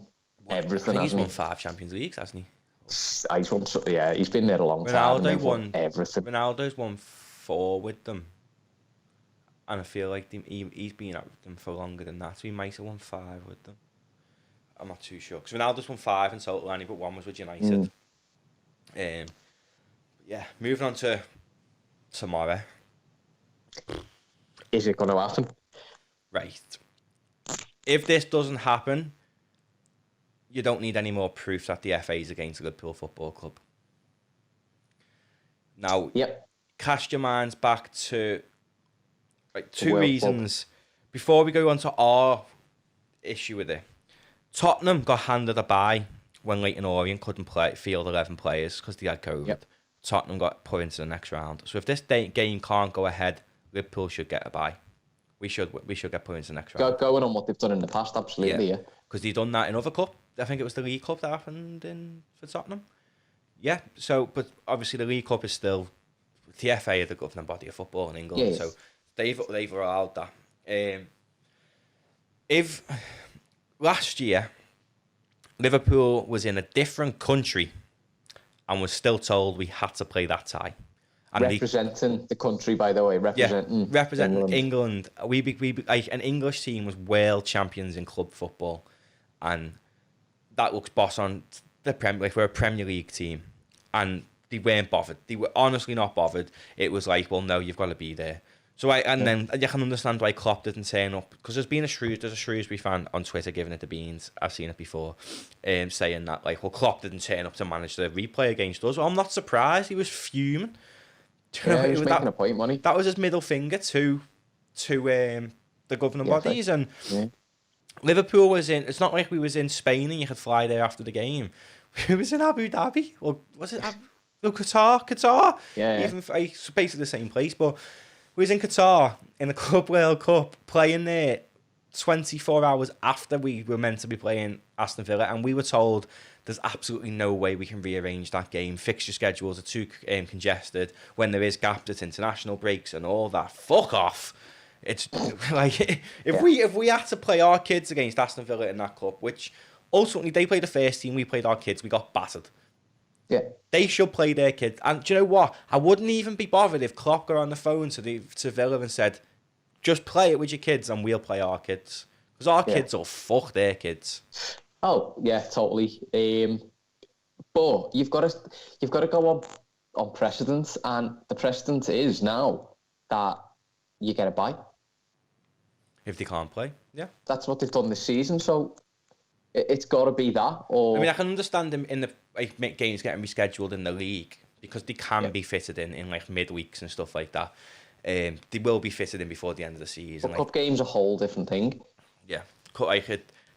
S3: everything.
S2: He's won 5 Champions Leagues, hasn't he?
S3: He's won. Yeah, he's been there a long time.
S2: Ronaldo won
S3: everything.
S2: Ronaldo's won 4 with them. And I feel like he's been at them for longer than that, so he might have won 5 with them. I'm not too sure. Because Ronaldo's won 5 in total, and but 1 was with United. Yeah, moving on to tomorrow.
S3: Is it going to happen?
S2: Right. If this doesn't happen, you don't need any more proof that the FA is against the Liverpool Football Club. Now, cast your minds back to... Right, 2 reasons. Before we go on to our issue with it, Tottenham got handed a bye when Leyton Orient couldn't field 11 players because they had COVID. Tottenham got put into the next round. So if this game can't go ahead, Liverpool should get a bye. We should get put into the next round.
S3: Going on what they've done in the past, absolutely, yeah.
S2: Because they've done that in other cup. I think it was the League Cup that happened for Tottenham. Yeah, so, but obviously the League Cup is still, the FA are the governing body of football in England,
S3: Yes.
S2: so they've allowed that. If last year Liverpool was in a different country and was still told we had to play that tie, and
S3: representing the country, by the way,
S2: representing England. We like an English team was world champions in club football, and that looks boss on the Premier. Like, we're a Premier League team, and they weren't bothered. They were honestly not bothered. It was like, well, no, you've got to be there. So then you can understand why Klopp didn't turn up, because there's a Shrewsbury fan on Twitter giving it the beans. I've seen it before, saying that like, well, Klopp didn't turn up to manage the replay against us. Well, I'm not surprised. He was fuming.
S3: Yeah, he was making a point, wasn't he?
S2: That was his middle finger to the governing bodies, and Liverpool was in. It's not like we was in Spain and you could fly there after the game. We was in Abu Dhabi, or was it Qatar?
S3: Yeah.
S2: Even it's basically the same place, but we was in Qatar in the Club World Cup playing there 24 hours after we were meant to be playing Aston Villa, and we were told there's absolutely no way we can rearrange that game. Fixture schedules are too congested. When there is gaps, it's international breaks and all that. Fuck off. It's like if we had to play our kids against Aston Villa in that cup, which ultimately they played the first team, we played our kids, we got battered.
S3: Yeah.
S2: They should play their kids. And do you know what? I wouldn't even be bothered if Klopp got on the phone to Villa and said, just play it with your kids and we'll play our kids. Because our kids will fuck their kids.
S3: Oh, yeah, totally. But you've got to go on precedent, and the precedent is now that you get a bye.
S2: If they can't play, yeah.
S3: That's what they've done this season, so it's got to be that. Or
S2: I mean, I can understand them in the games getting rescheduled in the league, because they can be fitted in like midweeks and stuff like that. They will be fitted in before the end of the season.
S3: Cup game's a whole different thing.
S2: Yeah,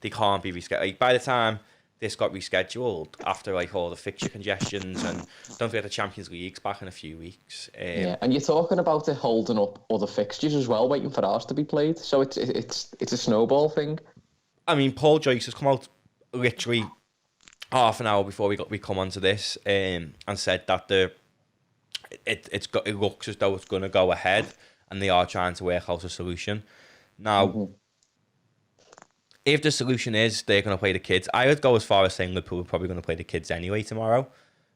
S2: they can't be rescheduled. Like, by the time this got rescheduled, after like all the fixture congestions, and don't forget the Champions League's back in a few weeks.
S3: And you're talking about it holding up other fixtures as well, waiting for ours to be played. So it's a snowball thing. I
S2: mean, Paul Joyce has come out literally half an hour before we come onto this, and said that it looks as though it's going to go ahead, and they are trying to work out a solution. Now, if the solution is they're going to play the kids, I would go as far as saying Liverpool are probably going to play the kids anyway tomorrow.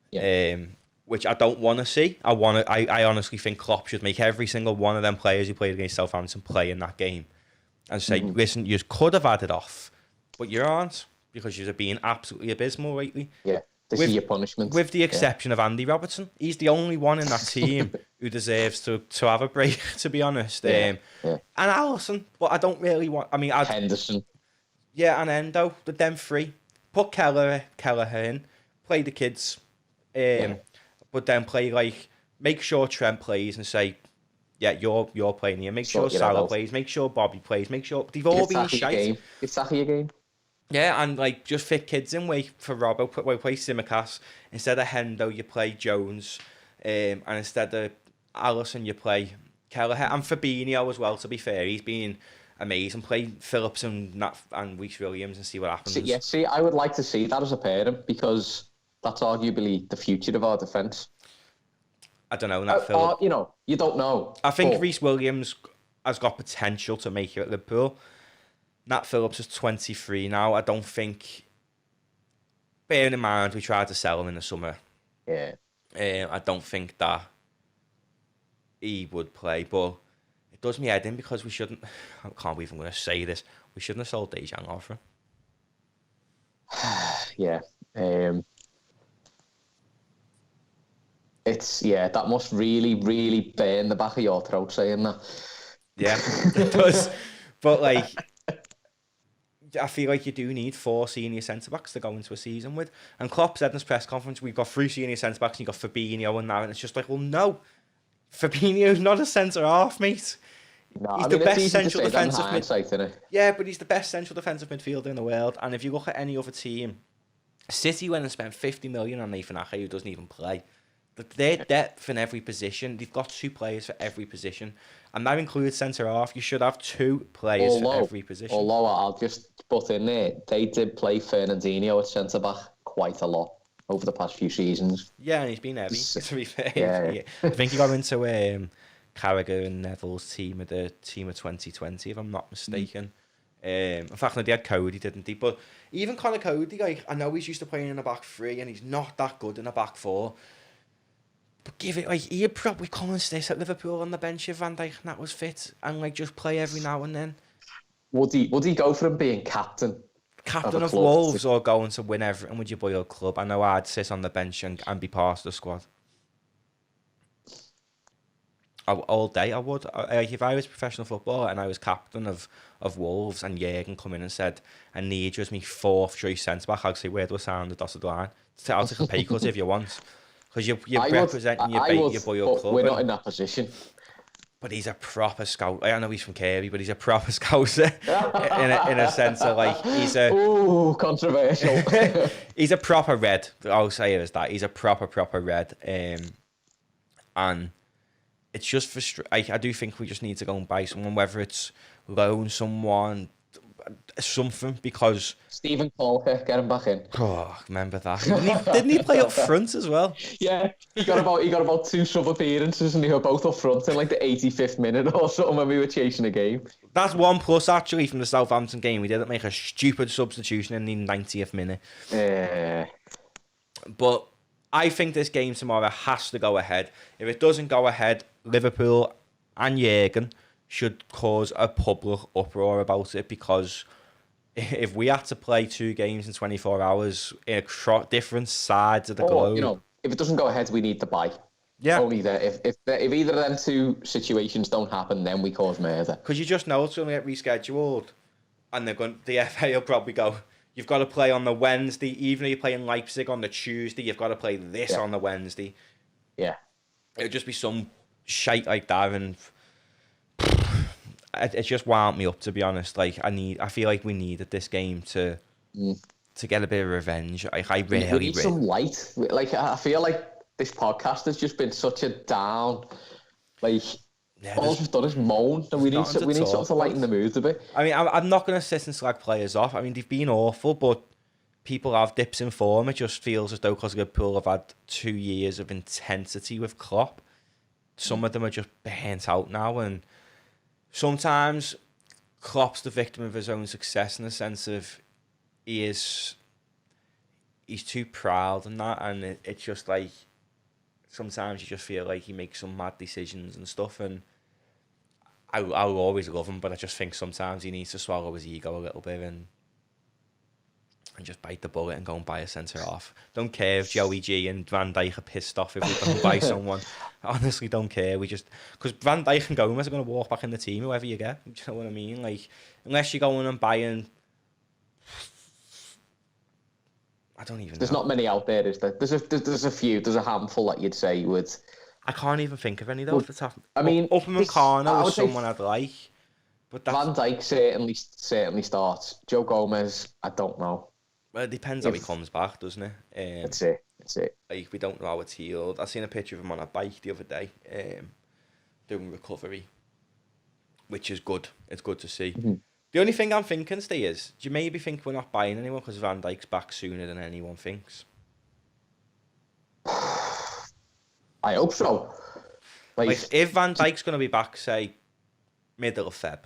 S2: Yeah. Which I don't want to see. I honestly think Klopp should make every single one of them players who played against Southampton play in that game, and say, listen, you could have had it off, but you aren't, because you're being absolutely abysmal lately.
S3: Yeah. This is your punishment.
S2: With the exception of Andy Robertson. He's the only one in that team who deserves to have a break, to be honest. And Alisson, but I don't really want... I mean,
S3: Henderson.
S2: Yeah, and Endo, the them three. Put Kelleher in, play the kids, but then play, like, make sure Trent plays and say, yeah, you're playing here. Make sure Salah plays, make sure Bobby plays, make sure... They've all been shite.
S3: It's Saki again.
S2: Yeah, and like just fit kids in. Wait for Robbo. Play Simicast instead of Hendo. You play Jones, and instead of Alisson, you play Kelleher and Fabinho as well. To be fair, he's been amazing. Play Phillips and Reece Williams and see what happens.
S3: See, I would like to see that as a pairing, because that's arguably the future of our defence.
S2: I don't know. Nat Phillips.
S3: You don't know.
S2: I think Reece Williams has got potential to make it at Liverpool. Nat Phillips is 23 now. I don't think... Bearing in mind, we tried to sell him in the summer.
S3: Yeah.
S2: I don't think that he would play, but it does me head in, because we shouldn't... I can't believe I'm going to say this. We shouldn't have sold Dejan off him.
S3: Yeah. That must really, really burn the back of your throat saying that.
S2: Yeah, it does. But, like... I feel like you do need 4 senior centre-backs to go into a season with. And Klopp said in his press conference, we've got 3 senior centre-backs, and you've got Fabinho and that, and it's just like, well, no. Fabinho's not a centre-half, mate.
S3: No,
S2: he's the best central defensive midfielder. Yeah, but he's the best central defensive midfielder in the world. And if you look at any other team, City went and spent 50 million on Nathan Ake, who doesn't even play. But their depth in every position, they've got 2 players for every position. And that includes centre-half. You should have 2 players for every position.
S3: Although I'll just put in there, they did play Fernandinho at centre-back quite a lot. over the past few seasons.
S2: Yeah, and he's been heavy, to be fair.
S3: Yeah.
S2: I think he got into Carragher and Neville's team of 2020, if I'm not mistaken. In fact, no, they had Cody, didn't they? But even Connor Cody, like, I know he's used to playing in a back three, and he's not that good in a back four. But give it, like, he'd probably come and stay at Liverpool on the bench if Van Dijk and that was fit, and like just play every now and then.
S3: Would he go for him being captain?
S2: Captain of Wolves or going to win everything with your boy or club? I know I'd sit on the bench and be part of the squad. All day I would. If I was a professional footballer and I was captain of Wolves and Jürgen come in and said, I need you as my fourth choice centre-back, I'd say, where do I sign the dotted line? I'll take a pay cut if you want. Because you're representing your boy or club.
S3: We're not in that position.
S2: But he's a proper scout. I know he's from Kirby, but he's a proper scouser in a sense of like he's a.
S3: Ooh, controversial.
S2: He's a proper red. I'll say it as that. He's a proper red. And it's just frustrating. I do think we just need to go and buy someone, whether it's loan someone, something, because
S3: Stephen Colker, get him back in.
S2: Oh, remember that? Didn't he play up front as well?
S3: Yeah, he got about 2 sub appearances, and they were both up front in like the 85th minute or something when we were chasing a game.
S2: That's 1+ actually from the Southampton game. We didn't make a stupid substitution in the 90th minute. But I think this game tomorrow has to go ahead. If it doesn't go ahead, Liverpool and Jürgen should cause a public uproar about it, because if we had to play 2 games in 24 hours in different sides of the globe,
S3: you know, if it doesn't go ahead, we need to buy.
S2: Yeah.
S3: Only there. If either of them 2 situations don't happen, then we cause murder.
S2: Because you just know it's going to get rescheduled, and the FA will probably go, you've got to play on the Wednesday, even if you're playing Leipzig on the Tuesday, you've got to play this on the Wednesday.
S3: Yeah.
S2: It would just be some shite like that, and it just wound me up, to be honest. Like, I feel like we needed this game to get a bit of revenge. I really
S3: we need some light. Like, I feel like this podcast has just been such a down. Like, all we've done is moan, and we need something to lighten the mood a bit.
S2: I mean, I'm not going to sit and slag players off. I mean, they've been awful, but people have dips in form. It just feels as though because Liverpool have had 2 years of intensity with Klopp, some of them are just burnt out now, and sometimes Klopp's the victim of his own success in the sense of he's too proud and that, and it's just like sometimes you just feel like he makes some mad decisions and stuff, and I'll always love him, but I just think sometimes he needs to swallow his ego a little bit and just bite the bullet and go and buy a centre-half. Don't care if Joey G and Van Dijk are pissed off if we don't buy someone. I honestly don't care. Because Van Dijk and Gomez are going to walk back in the team, whoever you get. Do you know what I mean? Like, unless you're going and buying... I don't even know.
S3: There's not many out there, is there? There's a few. There's a handful that you'd say would...
S2: I can't even think of any, though, off the top.
S3: I mean...
S2: Upperman Carno is someone I'd like. But
S3: Van Dijk certainly starts. Joe Gomez, I don't know.
S2: Well, it depends how he comes back, doesn't it?
S3: That's it.
S2: Like, we don't know how it's healed. I seen a picture of him on a bike the other day, doing recovery, which is good. It's good to see. Mm-hmm. The only thing I'm thinking, Steve, is do you maybe think we're not buying anyone because Van Dijk's back sooner than anyone thinks?
S3: I hope so.
S2: Like if Van Dijk's going to be back, say, middle of Feb,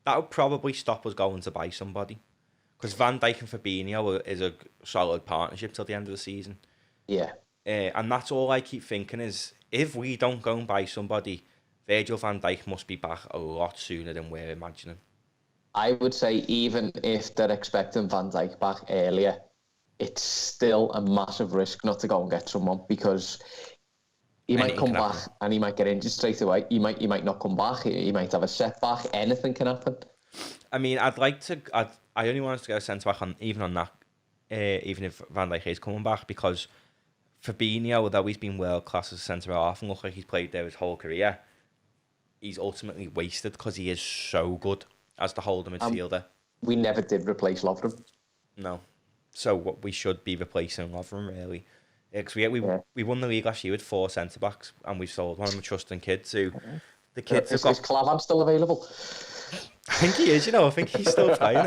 S2: that would probably stop us going to buy somebody. Because Van Dijk and Fabinho is a solid partnership till the end of the season.
S3: Yeah.
S2: And that's all I keep thinking is, if we don't go and buy somebody, Virgil van Dijk must be back a lot sooner than we're imagining.
S3: I would say even if they're expecting Van Dijk back earlier, it's still a massive risk not to go and get someone, because he might come back and he might get injured straight away. He might not come back. He might have a setback. Anything can happen.
S2: I mean, I only want us to go centre back even if Van Dijk is coming back, because Fabinho, although he's been world class as a centre half and looks like he's played there his whole career, he's ultimately wasted because he is so good as the holding midfielder.
S3: We never did replace Lovren.
S2: No, so what we should be replacing Lovren really. Because we won the league last year with 4 centre backs, and we sold one of them trusting kids who the kids have got.
S3: Is Clavan still available?
S2: I think he is, I think he's still playing.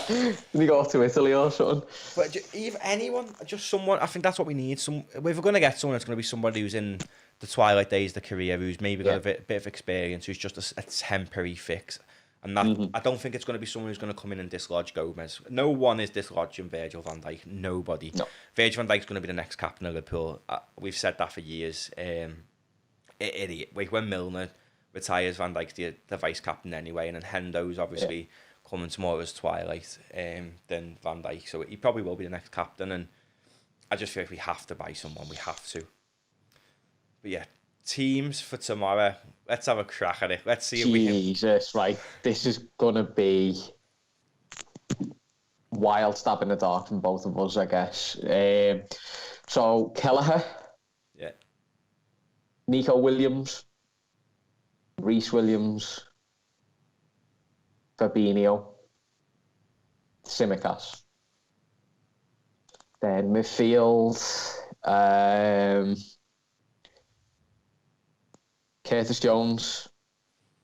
S3: Did he go to Italy or something?
S2: But even anyone, just someone, I think that's what we need. If we're going to get someone, it's going to be somebody who's in the twilight days of the career, who's maybe got a bit of experience, who's just a temporary fix. And that I don't think it's going to be someone who's going to come in and dislodge Gomez. No one is dislodging Virgil van Dijk. Nobody. No. Virgil van Dijk's going to be the next captain of Liverpool. We've said that for years. Idiot. When Milner retires, Van Dijk's the vice captain anyway, and then Hendo's obviously coming tomorrow as twilight, then Van Dijk. So he probably will be the next captain, and I just feel like we have to buy someone. We have to. But yeah, teams for tomorrow. Let's have a crack at it. Let's see if we can...
S3: Jesus, right. This is going to be wild stab in the dark from both of us, I guess. So, Kelleher.
S2: Yeah.
S3: Nico Williams. Reece Williams. Fabinho. Tsimikas. Then midfield. Curtis Jones,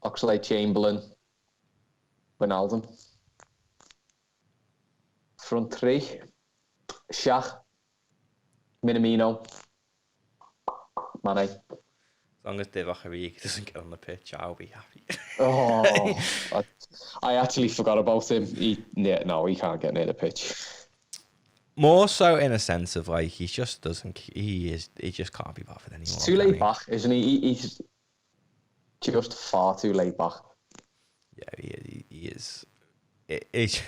S3: Oxlade-Chamberlain, Wijnaldum. Front three, Shaq, Minamino, Mane.
S2: As long as Divock Origi doesn't get on the pitch, I'll be happy.
S3: I actually forgot about him. He can't get near the pitch.
S2: More so in a sense of like he just can't be bothered anymore.
S3: He's too laid back, isn't he? He's just far too laid back.
S2: Yeah, he is. If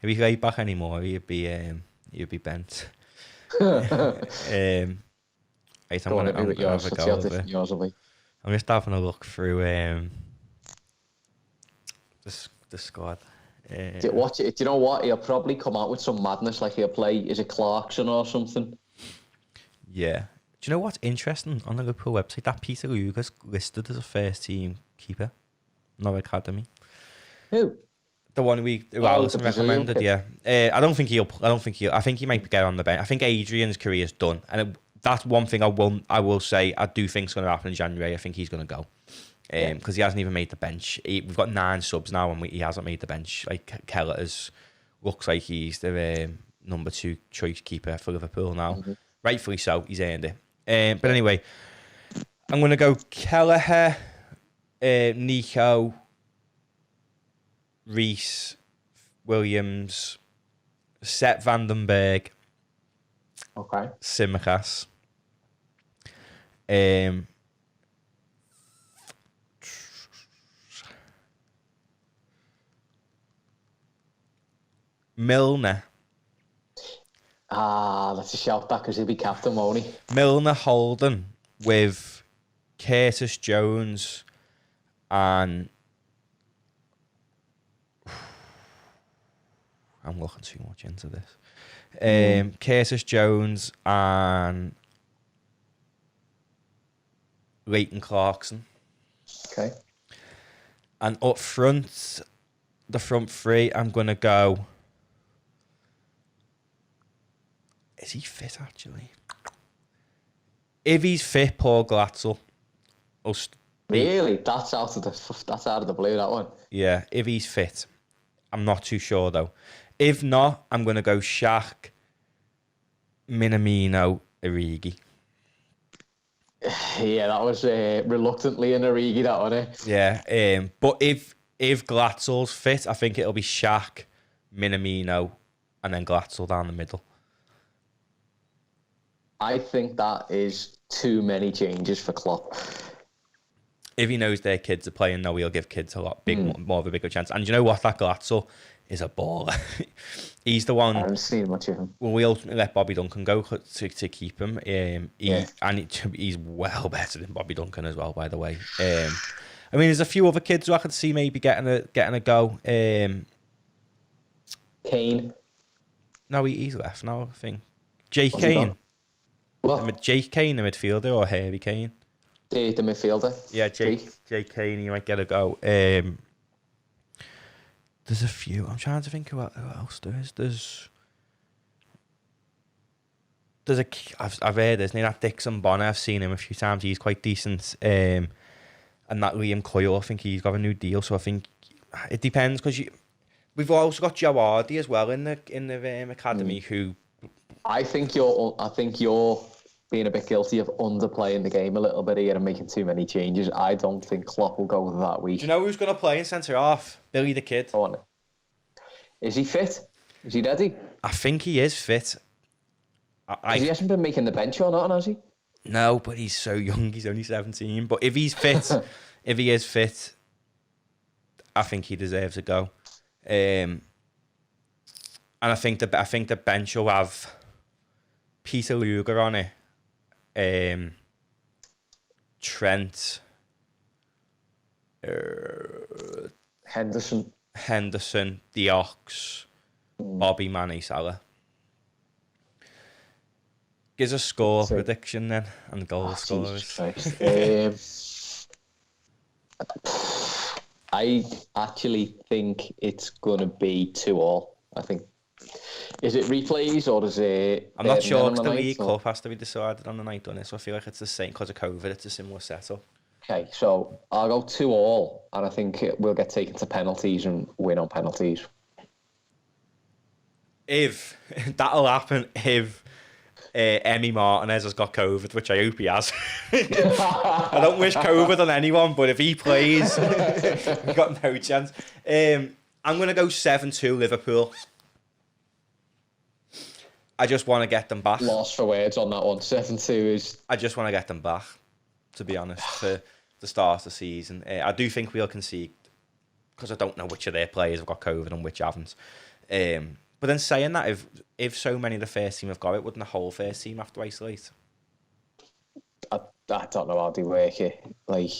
S2: he's laid back anymore, he'd be bent. Right, I'm gonna have a go over. I'm just having a look through the squad.
S3: Do you know what? He'll probably come out with some madness, like he'll play, is it Clarkson or something?
S2: Yeah. Do you know what's interesting on the Liverpool website? That Peter Luger's listed as a first team keeper, no academy.
S3: Who?
S2: The one who Alison recommended. Yeah. I think he might get on the bench. I think Adrian's career's done, and that's one thing I will say. I do think it's going to happen in January. I think he's going to go. Because he hasn't even made the bench. We've got 9 subs now, and he hasn't made the bench. Like Kelleher's looks like he's the number 2 choice keeper for Liverpool now. Mm-hmm. Rightfully so, he's earned it. But anyway, I'm going to go Kelleher, Nico, Reece, Williams, Sepp Vandenberg, Tsimikas. Milner.
S3: That's a shout back because he'll be captain, won't he?
S2: Milner holding with Curtis Jones and I'm looking too much into this. Curtis Jones and Leighton Clarkson.
S3: Okay.
S2: And up front, the front three, I'm going to go... Is he fit, actually? If he's fit, Paul Glatzel.
S3: Really? That's out of the blue, that one.
S2: Yeah, if he's fit. I'm not too sure, though. If not, I'm going to go Shaq, Minamino, Origi.
S3: Yeah, that was reluctantly an Origi, that one, eh?
S2: Yeah, but if Glatzel's fit, I think it'll be Shaq, Minamino, and then Glatzel down the middle.
S3: I think that is too many changes for Klopp.
S2: If he knows their kids are playing, though, he'll give kids more of a bigger chance. And you know what? That Glatzel is a baller. He's the one...
S3: I haven't seen much of him.
S2: Well, we ultimately let Bobby Duncan go to keep him. And he's well better than Bobby Duncan as well, by the way. I mean, there's a few other kids who I could see maybe getting a go.
S3: Kane.
S2: No, he's left now, I think. Jake Kane.
S3: What?
S2: Jake Kane, the midfielder, or Harry Kane?
S3: The midfielder.
S2: Yeah, Jake Kane, you might get a go. There's a few. I'm trying to think who else there is. I've heard his name, that Dixon Bonner. I've seen him a few times. He's quite decent. And that Liam Coyle, I think he's got a new deal. So I think it depends because we've also got Joe Hardy as well in the academy who.
S3: I think you're being a bit guilty of underplaying the game a little bit here and making too many changes. I don't think Klopp will go that week.
S2: Do you know who's going to play in centre half? Billy the Kid.
S3: Is he fit? Is he ready?
S2: I think he is fit.
S3: He hasn't been making the bench or not, has he?
S2: No, but he's so young. He's only 17. But if he's fit, if he is fit, I think he deserves to go. And I think the bench will have Peter Luger on it. Trent.
S3: Henderson,
S2: Diox, Bobby, Manny, Salah. Gives a score prediction then and goal scorers.
S3: I actually think it's going to be 2-2. I think. Is it replays or is it?
S2: I'm not sure because the League Cup has to be decided on the night on it, so I feel like it's the same because of COVID. It's a similar setup.
S3: Okay, so I'll go 2-2, and I think we'll get taken to penalties and win on penalties.
S2: If that'll happen, if Emi Martinez has got COVID, which I hope he has. I don't wish COVID on anyone, but if he plays, we've got no chance. I'm going to go 7-2 Liverpool. I just want to get them back.
S3: Lost for words on that one. 7-2 is...
S2: I just want to get them back, to be honest, for the start of the season. I do think we'll concede, because I don't know which of their players have got COVID and which haven't. But then saying that, if so many of the first team have got it, wouldn't the whole first team have to isolate?
S3: I don't know how they work it. Like,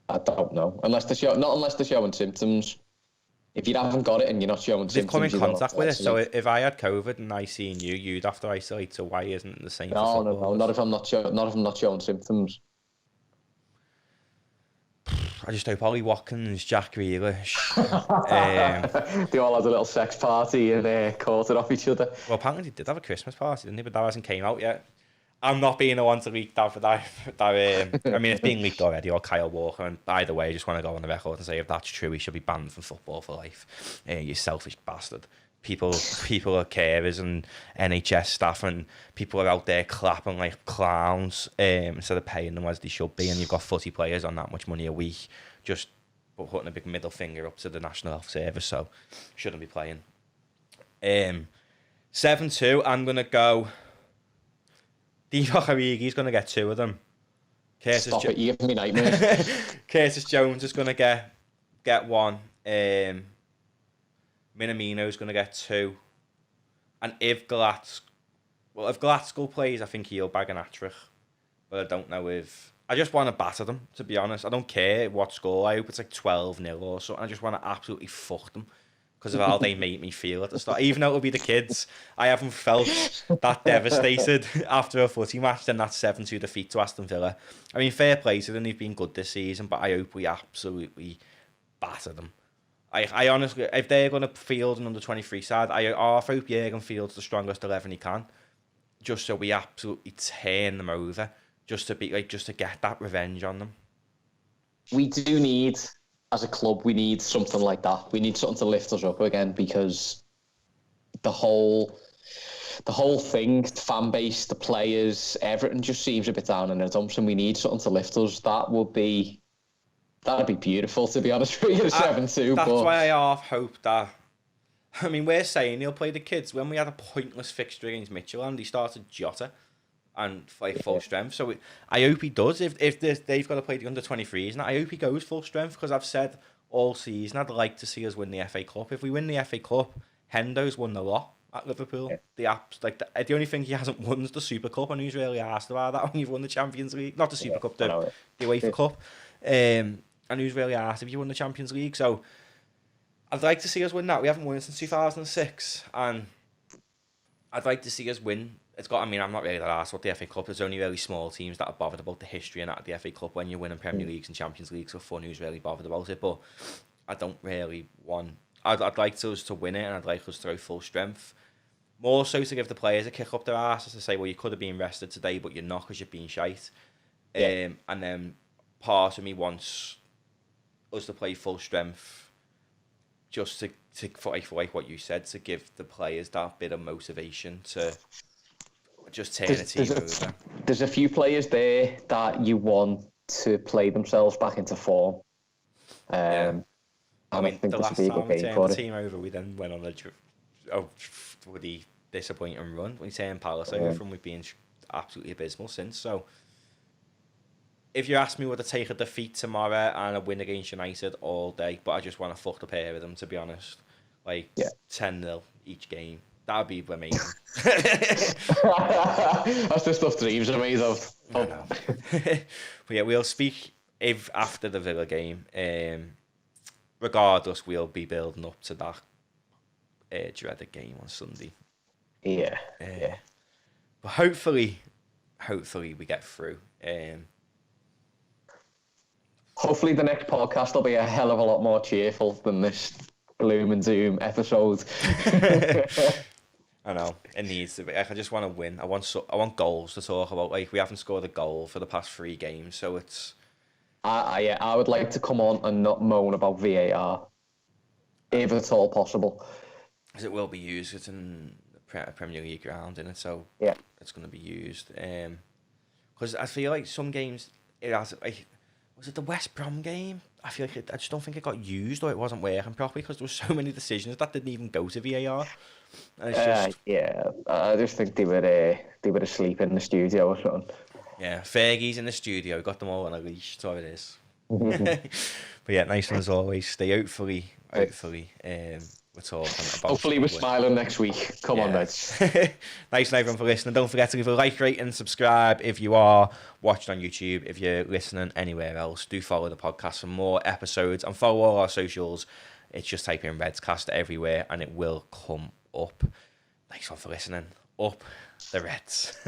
S3: I don't know. Not unless they're showing symptoms. If you haven't got it and you're not showing symptoms,
S2: they've come in contact with it. So if I had COVID and I seen you, you'd have to isolate. So why isn't it the same?
S3: No. Not if I'm not showing symptoms.
S2: I just hope Ollie Watkins, Jack Grealish.
S3: They all had a little sex party and caught it off each other.
S2: Well, apparently they did have a Christmas party, didn't they? But that hasn't came out yet. I'm not being the one to leak that for that. I mean, it's been leaked already, or Kyle Walker. And by the way, I just want to go on the record and say if that's true, he should be banned from football for life. You selfish bastard. People are carers and NHS staff, and people are out there clapping like clowns instead of paying them as they should be. And you've got footy players on that much money a week, just putting a big middle finger up to the National Health Service. So shouldn't be playing. 7-2. I'm gonna go. Divock Origi's going to get 2 of them.
S3: Stop it, you give me nightmares.
S2: Curtis Jones is going to get 1. Minamino's going to get 2. And if Glasgow plays, I think he'll bag an hat-trick. But I don't know if... I just want to batter them, to be honest. I don't care what score. I hope it's like 12-0 or something. I just want to absolutely fuck them. Because of how they make me feel at the start. Even though it'll be the kids, I haven't felt that devastated after a footy match than that 7-2 defeat to Aston Villa. I mean, fair play to them, they've been good this season, but I hope we absolutely batter them. I honestly, if they're going to field an under-23 side, I hope Jurgen fields the strongest 11 he can, just so we absolutely turn them over, just to get that revenge on them.
S3: We do need... As a club, we need something like that. We need something to lift us up again, because the whole thing, the fan base, the players, everything just seems a bit down in the dumps, and we need something to lift us. That'd be beautiful, to be honest with you, 7-2.
S2: That's why I half hope that. I mean, we're saying he'll play the kids. When we had a pointless fixture against Midtjylland, he started Jota and like full strength. So I hope he does. If they've got to play the under-23s, and I hope he goes full strength, because I've said all season I'd like to see us win the FA Cup. If we win the FA Cup, Hendo's won the lot at Liverpool. Yeah. The only thing he hasn't won is the Super Cup, and who's really asked about that when you've won the Champions League? Not the Super Cup, the UEFA Cup. And who's really asked if you won the Champions League? So I'd like to see us win that. We haven't won it since 2006, and I'd like to see us win. I'm not really that arsed about the FA Cup. There's only really small teams that are bothered about the history and that of the FA Cup. When you're winning Premier Leagues and Champions Leagues for fun, who's really bothered about it? But I don't really want... I'd like us to win it, and I'd like us to throw full strength. More so to give the players a kick up their arse, to say, well, you could have been rested today, but you're not because you've been shite. And then part of me wants us to play full strength just to for like what you said, to give the players that bit of motivation to just turn the team over.
S3: There's a few players there that you want to play themselves back into form.
S2: I mean,
S3: think
S2: the
S3: this
S2: last
S3: would be a
S2: time
S3: good
S2: we
S3: game
S2: turned
S3: for
S2: the
S3: it.
S2: team over, we then went on the disappointing run. We turned Palace over from we've been absolutely abysmal since. So, if you ask me, would I take a defeat tomorrow and a win against United all day? But I just want to fuck the pair of them, to be honest. Like 10-0 each game. That would be amazing.
S3: That's the stuff dreams are made of.
S2: I know. But yeah, we'll speak after the Villa game. Regardless, we'll be building up to that dreaded game on Sunday.
S3: Yeah.
S2: But hopefully we get through.
S3: Hopefully the next podcast will be a hell of a lot more cheerful than this gloom and doom episode.
S2: I know it needs to be. Like, I just want to win. I want goals to talk about. Like, we haven't scored a goal for the past 3 games, so it's.
S3: I would like to come on and not moan about VAR, if at all possible.
S2: Because it will be used. It's in the Premier League ground, isn't it? So
S3: yeah,
S2: it's going to be used. Because I feel like some games it has. Like, was it the West Brom game? I feel like I just don't think it got used or it wasn't working properly because there were so many decisions that didn't even go to VAR. And it's just,
S3: I just think they were asleep in the studio or something.
S2: Yeah, Fergie's in the studio, got them all on a leash, that's how it is. But yeah, nice one as always. Stay hopefully, we're talking about.
S3: Hopefully we're smiling next week. Come on, lads.
S2: Nice one everyone for listening. Don't forget to give a like, rate and subscribe if you are watching on YouTube. If you're listening anywhere else, do follow the podcast for more episodes and follow all our socials. It's just type in Redscast everywhere and it will come up. Nice one for listening. Up the Reds.